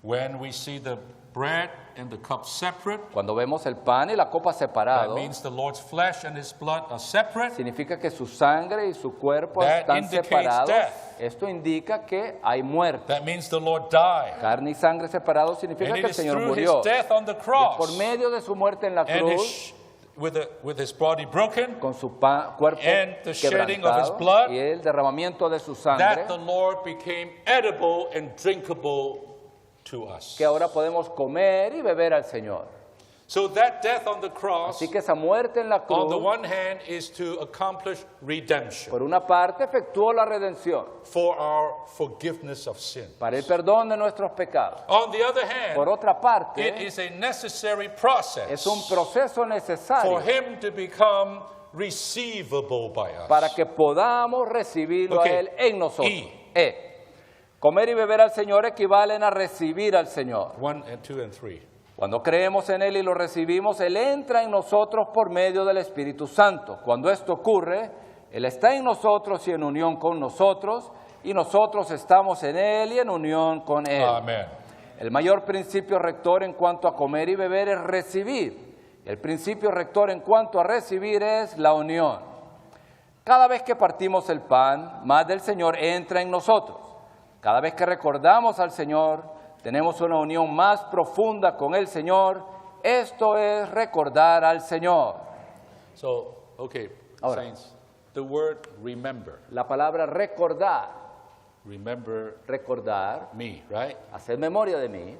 When we see the bread and the cup separate, Cuando vemos el pan y la copa that separados, means the Lord's flesh and his blood are separate. significa que su sangre y su cuerpo That están indicates separados. death. Esto indica que hay muerte. That means the Lord died. Carne y sangre separados significa And que it el is Señor through murió. his death on the Y por cross medio de su muerte en la and cruz, with his body broken, con su cuerpo and the shedding of his quebrantado blood, y el derramamiento de su sangre, that the Lord became edible and drinkable to us. que ahora podemos comer y beber al Señor. So that death on the cross, Así que esa muerte en la on the cruz, one hand, is to accomplish redemption por una parte, efectuó la redención for our forgiveness of sin. para el perdón de nuestros pecados. On the other Por hand, otra it parte, is a necessary process es un proceso for necesario him to become receivable by us. para que podamos recibirlo Ok. a Él en nosotros. Y. Comer y beber al Señor equivalen a recibir al Señor. 1 and 2 and 3. Cuando creemos en Él y lo recibimos, Él entra en nosotros por medio del Espíritu Santo. Cuando esto ocurre, Él está en nosotros y en unión con nosotros, y nosotros estamos en Él y en unión con Él. Amen. El mayor principio rector en cuanto a comer y beber es recibir. El principio rector en cuanto a recibir es la unión. Cada vez que partimos el pan, más del Señor entra en nosotros. Cada vez que recordamos al Señor, tenemos una unión más profunda con el Señor. Esto es recordar al Señor. So, okay, Ahora. saints, the word remember. La palabra recordar, Remember me, right? hacer memoria de mí.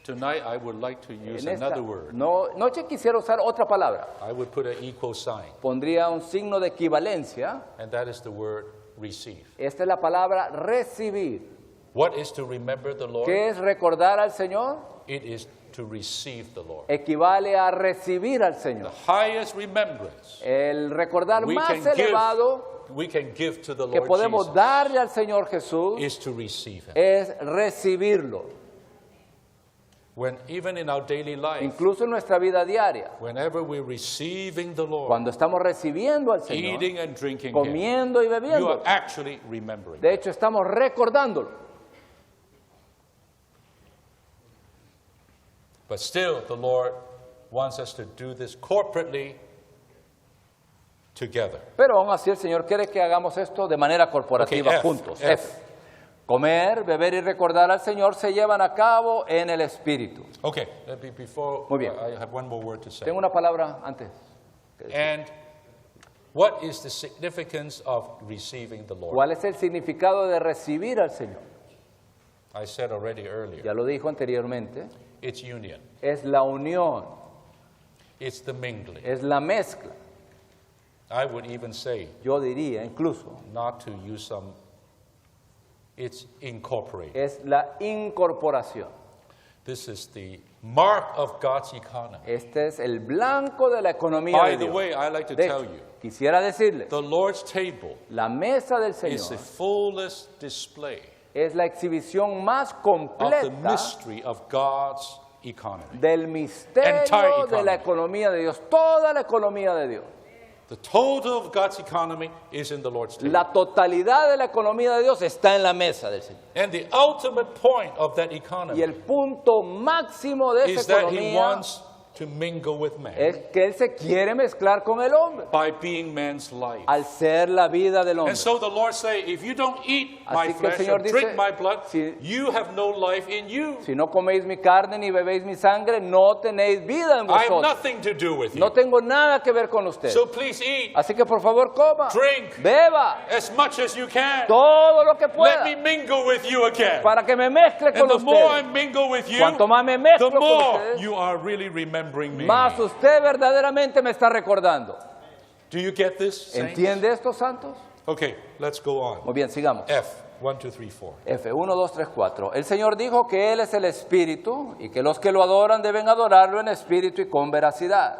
Tonight I would like to use En esta another word. noche quisiera usar otra palabra. I would put an equal sign, Pondría un signo de equivalencia. and that is the word receive. Esta es la palabra recibir. What is to remember the Lord? ¿Qué es recordar al Señor? It is to receive the Lord. Equivale a recibir al The Señor. highest remembrance El recordar we más can elevado give to the que Lord podemos Jesus darle al Señor Jesús is to receive Him. es recibirlo. When even in our daily life, Incluso en nuestra vida diaria. whenever we're receiving the Lord, Cuando estamos recibiendo al Señor, eating and drinking Him, comiendo y you are bebiendo. actually remembering. De hecho, estamos recordándolo. But still, the Lord wants us to do this corporately together. Pero aún así el Señor quiere que hagamos esto de manera corporativa, Ok, F, juntos. F. F. Comer, beber y recordar al Señor se llevan a cabo en el Espíritu. Okay, before Muy bien. I have one more word to say. Tengo una palabra antes. And what is the significance of receiving the Lord? ¿Cuál es el significado de recibir al Señor? I said already earlier, Ya lo dijo anteriormente. it's union, Es la unión, it's the mingling. es la mezcla. I would even say, Yo diría incluso, not to use some, it's incorporated. es la incorporación. This is the mark of God's economy. Este es el blanco de la economía By de the Dios. way, I like to De tell hecho, you, quisiera decirle, the Lord's table la mesa del is the Señor fullest display es la exhibición más of the completa mystery of God's economy. del misterio Entire de la economy. economía de Dios, toda la economía de Dios. The total of God's economy is in the Lord's table. La totalidad de la economía de Dios está en la mesa del Señor. And the ultimate point of that Y economy el punto máximo de is esa that He economía wants to mingle with man es que Él se quiere mezclar con el hombre, by being man's life. al ser la vida del hombre. And so the Lord say, if you don't eat my Así que el flesh Señor or drink dice, my blood, si- you have no life in you. Si no coméis mi carne ni bebéis mi sangre, no tenéis vida en I have vosotros. nothing to do with you. No tengo nada que ver con usted. So please eat Así que por favor coma, Drink. beba as much as you can. todo lo que Let pueda me mingle with you again. para que me mezcle And con the more I usted. mingle with you, Cuanto más me mezclo the con more ustedes, you are really remembering me. más usted verdaderamente me está recordando. Do you get this? saints? ¿Entiende esto, santos? Okay, let's go on. Muy bien, sigamos. F, 1, 2, 3, 4. F, 1, 2, 3, 4. El Señor dijo que Él es el Espíritu y que los que lo adoran deben adorarlo en espíritu y con veracidad.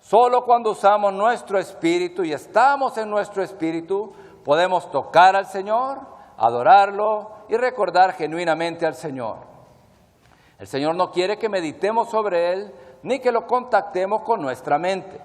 Solo cuando usamos nuestro espíritu y estamos en nuestro espíritu, podemos tocar al Señor, adorarlo y recordar genuinamente al Señor. El Señor no quiere que meditemos sobre Él ni que lo contactemos con nuestra mente.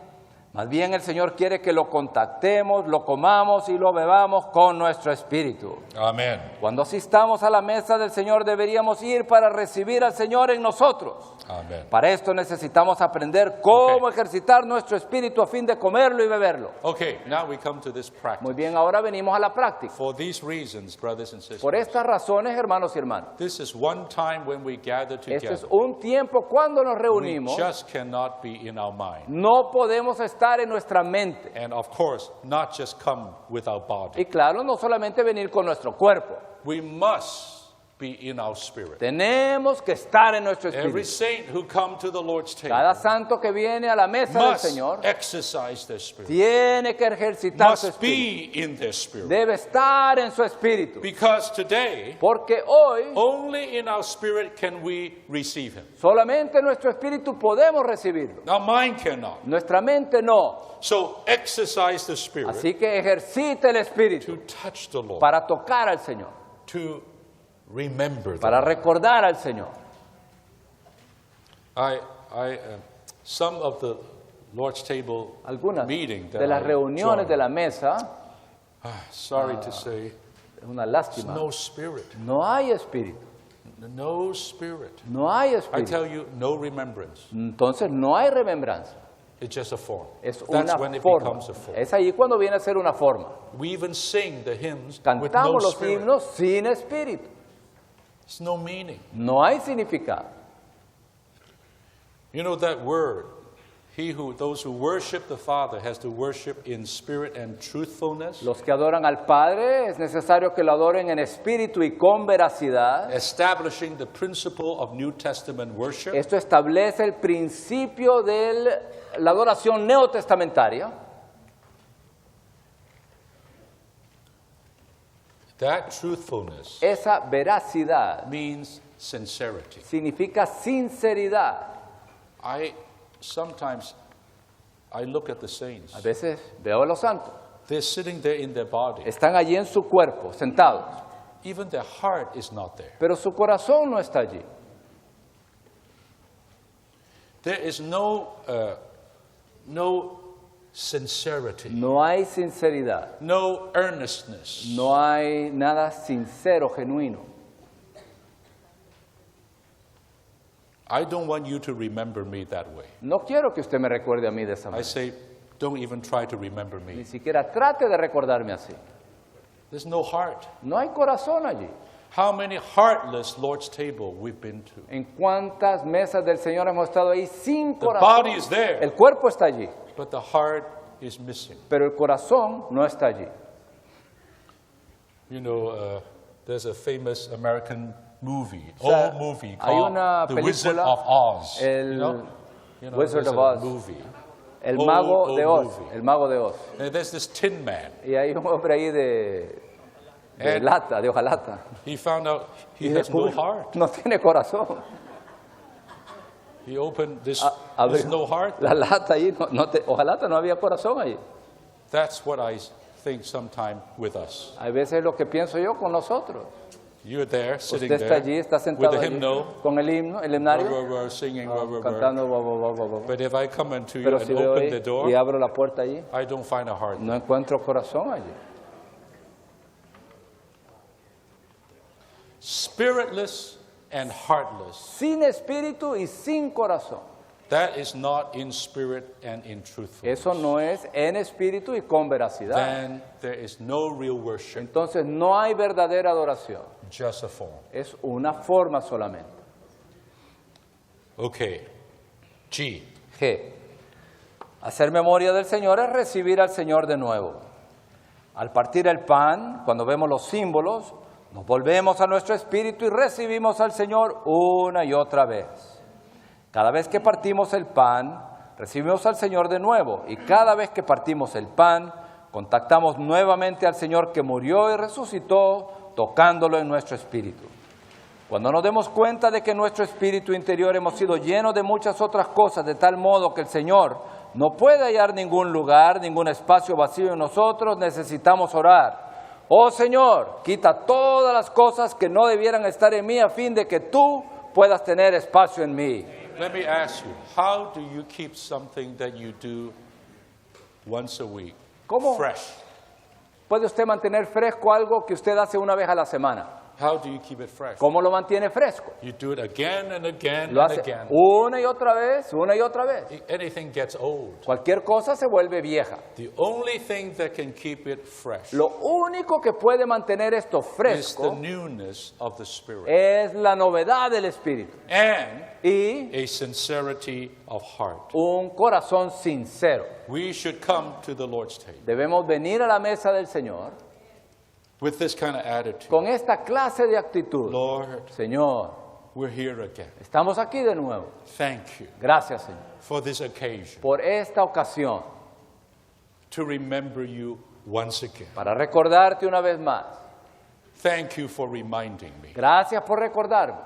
Más bien el Señor quiere que lo contactemos, lo comamos y lo bebamos con nuestro espíritu. Amen. Cuando asistamos a la mesa del Señor deberíamos ir para recibir al Señor en nosotros. Amen. Para esto necesitamos aprender cómo ejercitar nuestro espíritu a fin de comerlo y beberlo. Okay, now we come to this practice. Muy bien, ahora venimos a la práctica. For these reasons, brothers and sisters, Por estas razones, hermanos y hermanas, this is one time when we gather este together. es un tiempo cuando nos We reunimos, just cannot be in our mind. no podemos estar en nuestra mente. And of course, not just come with our body. Y claro, no solamente venir con nuestro cuerpo, We must be in our spirit. tenemos que estar en nuestro Every espíritu. saint who come to the Lord's Cada table santo que viene a la mesa del must Señor exercise their spirit. tiene que ejercitar su Must espíritu. be in their spirit. Debe estar en su espíritu. Because today, Porque hoy only in our spirit can we receive Him. solamente en nuestro espíritu podemos recibirlo. Our mind cannot. Nuestra mente no. So exercise the spirit Así que ejercite el espíritu to touch the Lord, para tocar al Señor, to remember the para Lord. recordar al Señor. Some of the Lord's table Algunas meeting that de las I reuniones de joined, la mesa, sorry to say, es una lástima. no spirit. No hay espíritu. No spirit. No hay I espíritu. tell you, no remembrance. Entonces no hay remembranza. It's just a form. Es That's una when it forma. becomes a form. Es ahí cuando viene a ser una forma. We even sing the hymns with no Cantamos los spirit. himnos sin espíritu. It's no meaning. No hay significado. You know that word, those who worship the Father has to worship in spirit and truthfulness, Los que adoran al Padre es necesario que lo adoren en espíritu y con veracidad. establishing the principle of New Testament worship. Esto establece el principio de la adoración neotestamentaria. That truthfulness Esa veracidad means sincerity. significa sinceridad. Sometimes I look at the A saints. veces veo a los santos. They're sitting there in their body. Están allí en su cuerpo, sentados. Even their heart is not there. Pero su corazón no está allí. There is no sincerity, No hay sinceridad. no earnestness. No hay nada sincero, genuino. I don't want you to remember me that way. No quiero que usted me recuerde a mí de esa I manera. say, don't even try to remember Ni me. siquiera trate de recordarme así. There's no heart. No hay corazón allí. How many heartless Lord's table we've been to? En cuántas mesas del Señor hemos estado ahí sin The corazón. body is there, El cuerpo está allí, but the heart is missing. pero el corazón no está allí. You know, there's a famous American movie, sea, old movie hay una called The Wizard película, of Oz. el You know, Wizard there's of a Oz. movie. El Old, mago old de Oz. movie. El mago de Oz. And there's this tin man. Y hay un hombre ahí de lata, de hojalata. He found out he Y has no descubrió, heart. no tiene corazón. He opened this, Abrió there's no heart. la lata ahí, hojalata, no había corazón ahí. That's what I think sometime with us. Hay veces lo que pienso yo con nosotros. You're there, sitting Usted está there, allí, está with sentado the allí hymnal, con el himno, el himnario, singing, cantando. Bla, bla, bla, bla, bla. But if I come into you Pero and si veo open ahí the door, y abro la puerta allí, I don't find a heart. no encuentro corazón allí. Spiritless and heartless. Sin espíritu y sin corazón. That is not in spirit and in truthfulness. Eso no es en espíritu y con veracidad. Then there is no real worship, Entonces no hay verdadera adoración. just a form. Es una forma solamente. Okay. G. G. Hacer memoria del Señor es recibir al Señor de nuevo. Al partir el pan, cuando vemos los símbolos, nos volvemos a nuestro espíritu y recibimos al Señor una y otra vez. Cada vez que partimos el pan, recibimos al Señor de nuevo. Y cada vez que partimos el pan, contactamos nuevamente al Señor que murió y resucitó, tocándolo en nuestro espíritu. Cuando nos demos cuenta de que en nuestro espíritu interior hemos sido llenos de muchas otras cosas, de tal modo que el Señor no puede hallar ningún lugar, ningún espacio vacío en nosotros, necesitamos orar. Oh Señor, quita todas las cosas que no debieran estar en mí a fin de que tú puedas tener espacio en mí. Let me ask you, how do you keep something that you do once a week ¿Cómo? fresh? ¿Puede usted mantener fresco algo que usted hace una vez a la semana? How do you keep it fresh? ¿Cómo lo mantiene fresco? You do it again and again Lo and hace again. una y otra vez, una y otra vez. Anything gets old. Cualquier cosa se vuelve vieja. The only thing that can keep it fresh Lo único que puede mantener esto is the fresco newness of the Spirit es la novedad del Espíritu and y a sincerity of heart. un corazón sincero. We should come to the Lord's table Debemos venir a la mesa del Señor with this kind of attitude. con esta clase de actitud. Lord, Señor, we're here again. estamos aquí de nuevo. Thank you Gracias, Señor, for this occasion por esta ocasión, to remember you once again. para recordarte una vez más. Thank you for reminding me, Gracias por recordarme,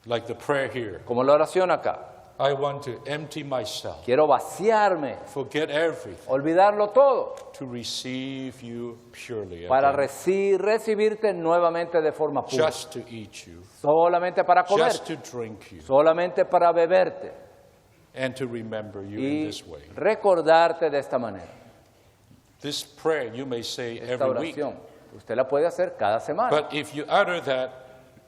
like the prayer here. como la oración acá. I want to empty myself, Quiero vaciarme, forget everything, olvidarlo todo, to receive you purely para again. recibirte nuevamente de forma pura. Just to eat you, Solamente para comer, just to drink you, solamente para beberte and to remember you in y this way. recordarte de esta manera. This prayer you may say Esta every week, oración, usted la puede hacer cada semana, but if you utter that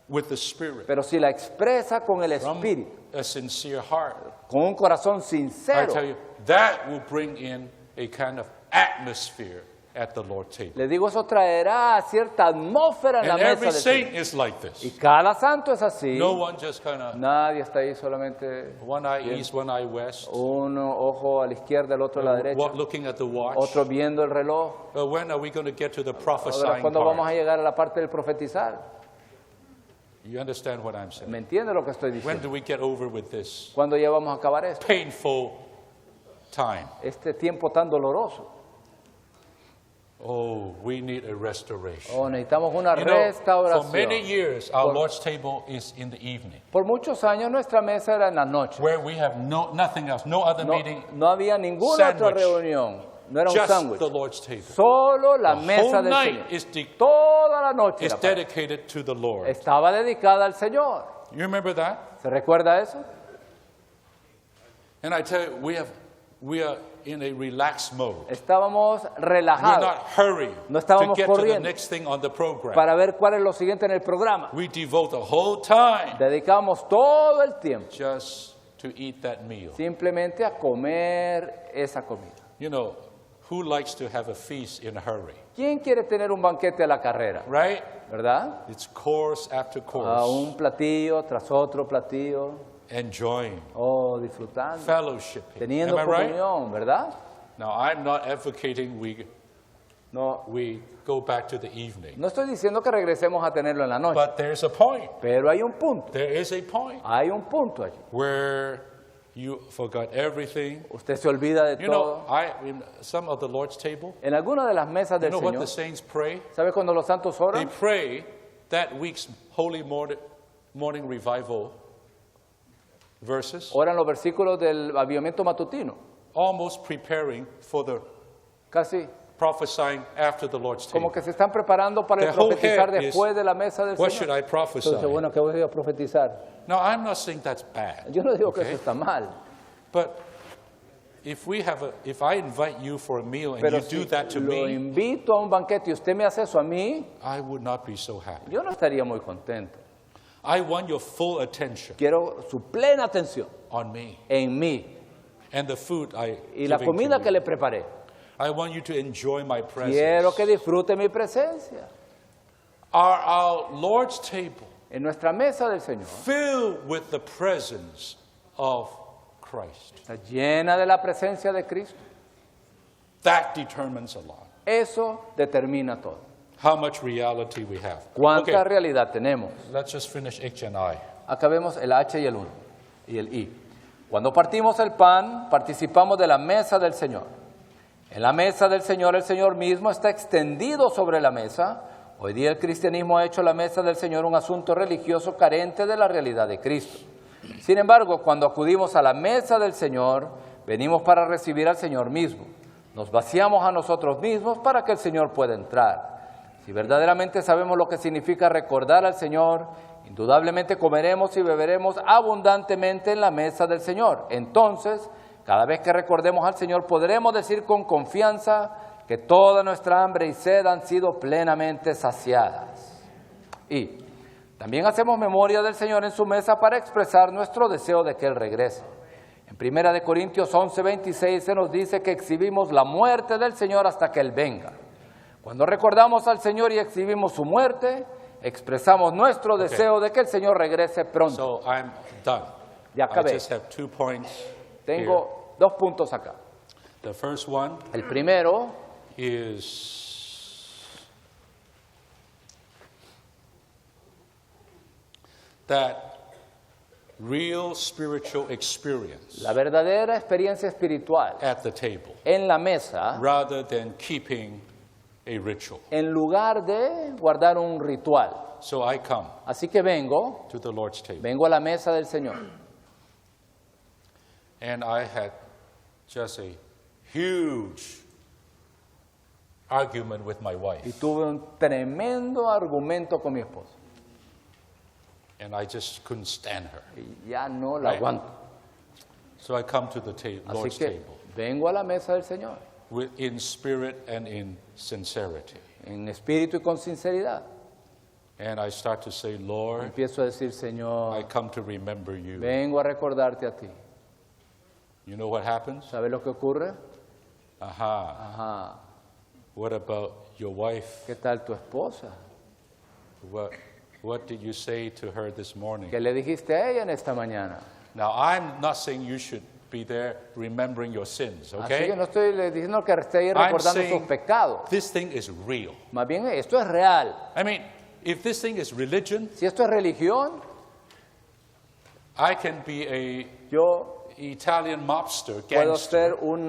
with the Spirit, pero si la expresa con el from Espíritu, a sincere heart, con un corazón I sincero, tell you, that will bring in a kind of atmosphere at the Lord's table. le digo, eso traerá cierta atmósfera en la And mesa every del Señor. saint is like Y this. cada santo es así. No one just kind of Nadie está ahí solamente one eye east, one eye west, uno ojo a la izquierda, el otro a la derecha, looking at the watch. otro viendo el reloj. When are we going to get to the Ahora, prophesying ¿cuándo vamos a part? llegar a la parte del profetizar? You understand what I'm saying? ¿Me entiende lo que estoy When diciendo? do we get over with this ¿Cuándo ya vamos a acabar esto? painful time? Este tiempo tan doloroso. Oh, we need a restoration. Oh, necesitamos una You know, for many restauración. years, our Lord's table is in the evening, Por muchos años nuestra mesa era en la noche. where we have nothing else, no other No, meeting, no había ninguna otra Sandwich. reunión. No era un just sándwich. the Lord's table. Solo la The mesa whole del night Señor. is Toda la noche era para- dedicated to the Lord. estaba dedicada al Señor. You remember that? ¿Se recuerda eso? And I tell you, we are in a relaxed mode. Estábamos We're relajados not hurrying No to estábamos get to the corriendo. next thing on the program. para ver cuál es lo siguiente en el programa. We devote the whole time Dedicamos todo el tiempo just to eat that meal. simplemente a comer esa comida. You know, who likes to have a feast in a hurry, ¿Quién quiere tener un banquete a la carrera? right? ¿Verdad? It's course after A course, un platillo tras otro platillo. enjoying, Disfrutando. fellowshipping. Teniendo Am I right? comunión, ¿verdad? Now, I'm not advocating No, we go back to the evening, no estoy diciendo que regresemos a tenerlo en la noche, but there's a point. pero hay un punto. There is a point Hay un punto allí. where you forgot everything. Usted se olvida de You know, todo. in some of the Lord's table, En alguna de las mesas you del know what the Señor, saints pray? ¿sabe cuando los santos They oran? pray that week's holy morning revival verses, Oran los versículos del avivamiento matutino. almost preparing for the Casi prophesying after the Lord's como table. que se están preparando para el The whole profetizar head is, después de la mesa del what should Señor. I prophesy? Entonces, bueno, ¿qué voy a profetizar? No, I'm not saying that's bad. Yo no digo que okay? eso está mal, But if I invite you for a meal and pero you si do that to lo me, invito a un banquete y usted me hace eso a mí, I would not be so happy. yo no estaría muy contento. I want your full attention Quiero su plena atención on me en mí and the food I y la giving to comida you. que le preparé. I want you to enjoy my Quiero presence. que disfrute mi presencia. Are our Lord's table En nuestra mesa del Señor filled with the presence of Christ? está llena de la presencia de Cristo. That determines a lot. Eso determina todo. How much reality we have. ¿Cuánta Okay, realidad tenemos? let's just finish H and I. Acá vemos el H y el 1 y el I. Cuando partimos el pan, participamos de la mesa del Señor. En la mesa del Señor, el Señor mismo está extendido sobre la mesa. Hoy día el cristianismo ha hecho la mesa del Señor un asunto religioso carente de la realidad de Cristo. Sin embargo, cuando acudimos a la mesa del Señor, venimos para recibir al Señor mismo. Nos vaciamos a nosotros mismos para que el Señor pueda entrar. Si verdaderamente sabemos lo que significa recordar al Señor, indudablemente comeremos y beberemos abundantemente en la mesa del Señor. Entonces, cada vez que recordemos al Señor, podremos decir con confianza que toda nuestra hambre y sed han sido plenamente saciadas. Y también hacemos memoria del Señor en su mesa para expresar nuestro deseo de que Él regrese. En 1 Corintios 11:26 se nos dice que exhibimos la muerte del Señor hasta que Él venga. Cuando recordamos al Señor y exhibimos su muerte, expresamos nuestro deseo de que el Señor regrese pronto. So I'm done. Ya I acabé. just have 2 points here. Tengo 2 puntos acá. The first one El primero is that real spiritual experience la verdadera experiencia espiritual at the table en la mesa, rather than keeping a ritual. en lugar de guardar un ritual. So I come Así que vengo to the Lord's table a la mesa del Señor. and I had just a huge argument with my Y wife tuve un tremendo argumento con mi esposa. and I just couldn't stand her. Y ya no la Right. aguanto. So I come to the Así Lord's que table vengo a la mesa del Señor, in spirit and in sincerity. en espíritu y con sinceridad. And I start to say, Lord, Empiezo a decir, I Señor, come to remember you. vengo a recordarte a ti. You know what happens? ¿Sabes lo que ocurre? Aha. Ajá. What about your wife? ¿Qué tal tu esposa? What did you say to her this morning? ¿Qué le dijiste a ella en esta mañana? Now, I'm not saying you should be there remembering your sins, Así que okay? no estoy le diciendo que esté ahí I'm recordando sus saying pecados. this thing is real. Más bien, esto es real. I mean, if this thing is religion, Si esto es religión, I can be a yo Italian mobster, puedo gangster, ser un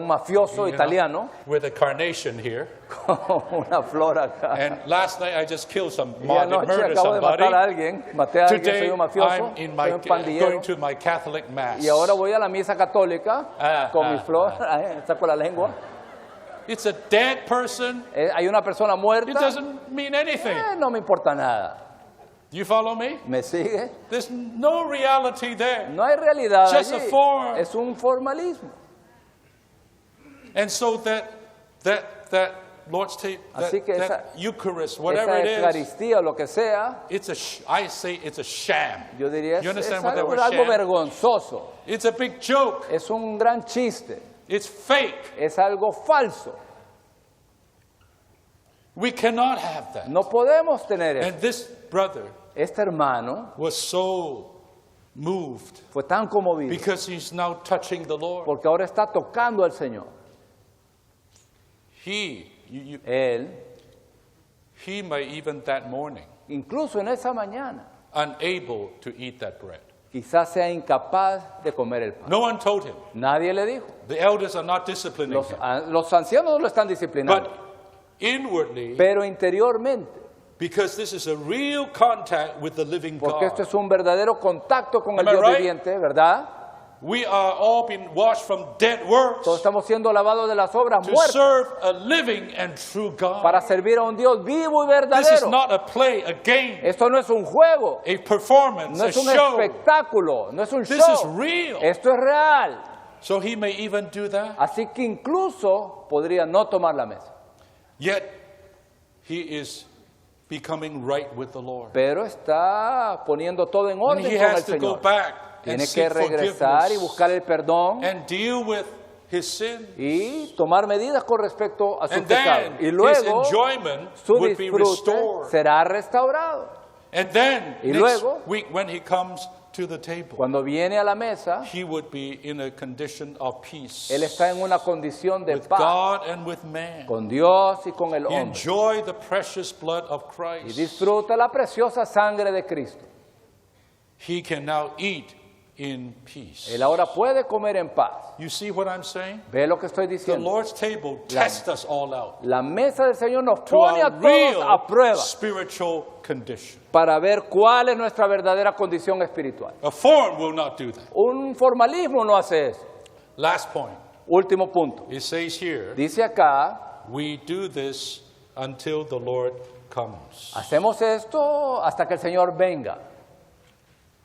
mafioso you know, italiano with a carnation here. con una flor acá. And last night I just killed Y anoche murdered acabo de somebody. matar a alguien, maté a alguien, soy Today un mafioso, I'm in soy un pandillero. going to my Catholic mass. Y ahora voy a la misa católica con mi flor, saco la lengua. It's a dead person. Hay una persona It muerta, doesn't mean anything. no me importa nada. You follow me? ¿Me sigue? There's no reality there. No hay realidad Just a allí. form. Es un formalismo. And so that Lord's table, Así que that Eucharist, whatever Esa it is, Eucaristía o lo que sea, I say it's a sham. yo diría You es understand what that algo, word algo sham? vergonzoso. It's a big joke. Es un gran chiste. It's fake. Es algo falso. We cannot have that. No podemos tener eso. And this brother Este hermano was so moved fue tan conmovido because he's now touching the Lord. porque ahora está tocando al Señor. Él, He may even that morning incluso en esa mañana, unable to eat that bread. quizás sea incapaz de comer el pan. No one told him. Nadie le dijo. The elders are not disciplining Los, him. los ancianos no lo están disciplinando, But inwardly, pero interiormente, because this is a real contact with the living porque esto God, es un verdadero contacto con el Am I Dios right? viviente, ¿verdad? We are all being washed from dead works Todos estamos siendo lavados de las obras to muertas serve a living and true God. para servir a un Dios vivo y This is verdadero. not a play, a game, Esto no es un juego, a performance, no a es un show. espectáculo, no es un This is show. real. Esto es real. So he may even do that. Así que incluso podría no tomar la mesa. Yet he is becoming right with the Lord. Pero está poniendo todo en And orden he con el has to go Señor. back and Tiene seek que regresar y buscar el forgiveness perdón and deal with his sin. y tomar medidas con respecto a sus And pecados. then Y his luego enjoyment su would be disfrute restored. será restaurado. And then Y next luego, week when he comes to the table, Cuando viene a la mesa, he would be in a condition of peace él está en una condición de with paz God and with man. con Dios y con el He hombre. enjoy the precious blood of Y Christ. disfruta la preciosa sangre de Cristo. He can now eat in peace. Él ahora puede comer en paz. You see what I'm saying? ¿Ve lo que estoy The diciendo? Lord's table tests us all out La mesa del Señor nos to pone a our todos real a prueba spiritual condition. para ver cuál es nuestra verdadera condición espiritual. A form will not do that. Un formalismo no hace eso. Last point. Último punto. It says here, Dice acá, we do this until the Lord comes. hacemos esto hasta que el Señor venga.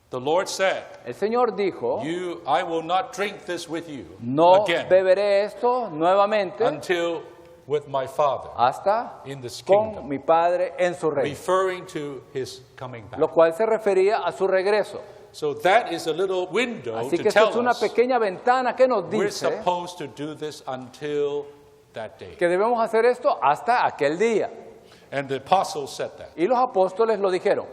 The Lord said, El Señor dijo, I will not drink this with you no again beberé esto nuevamente until with my Father hasta in this con kingdom. mi Padre en su reino. Referring to his coming back. Lo cual se refería a su regreso. So that is a little window Así to que esta tell es una us pequeña ventana que nos we're dice supposed to do this until that day. que debemos hacer esto hasta aquel día. And the apostles said that. Y los apóstoles lo dijeron.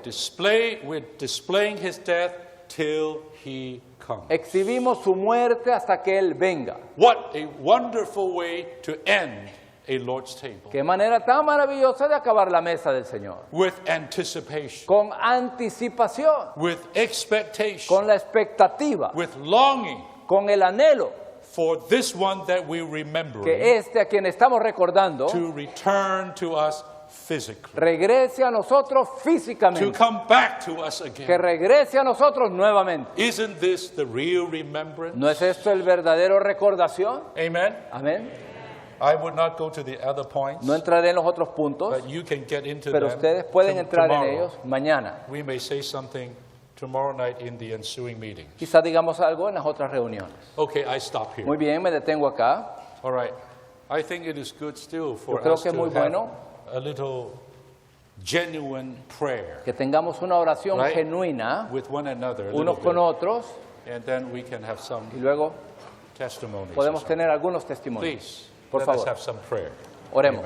We're displaying his death till he comes. Exhibimos su muerte hasta que Él venga. What a wonderful way to end a Lord's table. Qué manera tan maravillosa de acabar la mesa del Señor. With anticipation, Con anticipación, with expectation, con la expectativa, with longing con el anhelo for this one that we remember que este a quien estamos recordando to return to us physically, regrese a nosotros to físicamente, come back to us que again. regrese a nosotros nuevamente. Isn't this the real remembrance? ¿No es esto el verdadero recordación? Amen. Amén. I would not go to the other points, No entraré en los otros puntos, but you can get into pero them ustedes pueden entrar en tomorrow. ellos mañana. We may say something tomorrow night in the ensuing meeting. Quizá digamos algo en las otras reuniones. Okay, I stop here. Muy bien, me detengo acá. All right. I think it is good still for creo us que es to muy have bueno a little genuine prayer Que tengamos una oración Right. genuina with one another, a unos little con bit, otros and then we can have some y luego testimonies. podemos tener algunos testimonios. Please, Por let us favor. have some prayer. Oremos.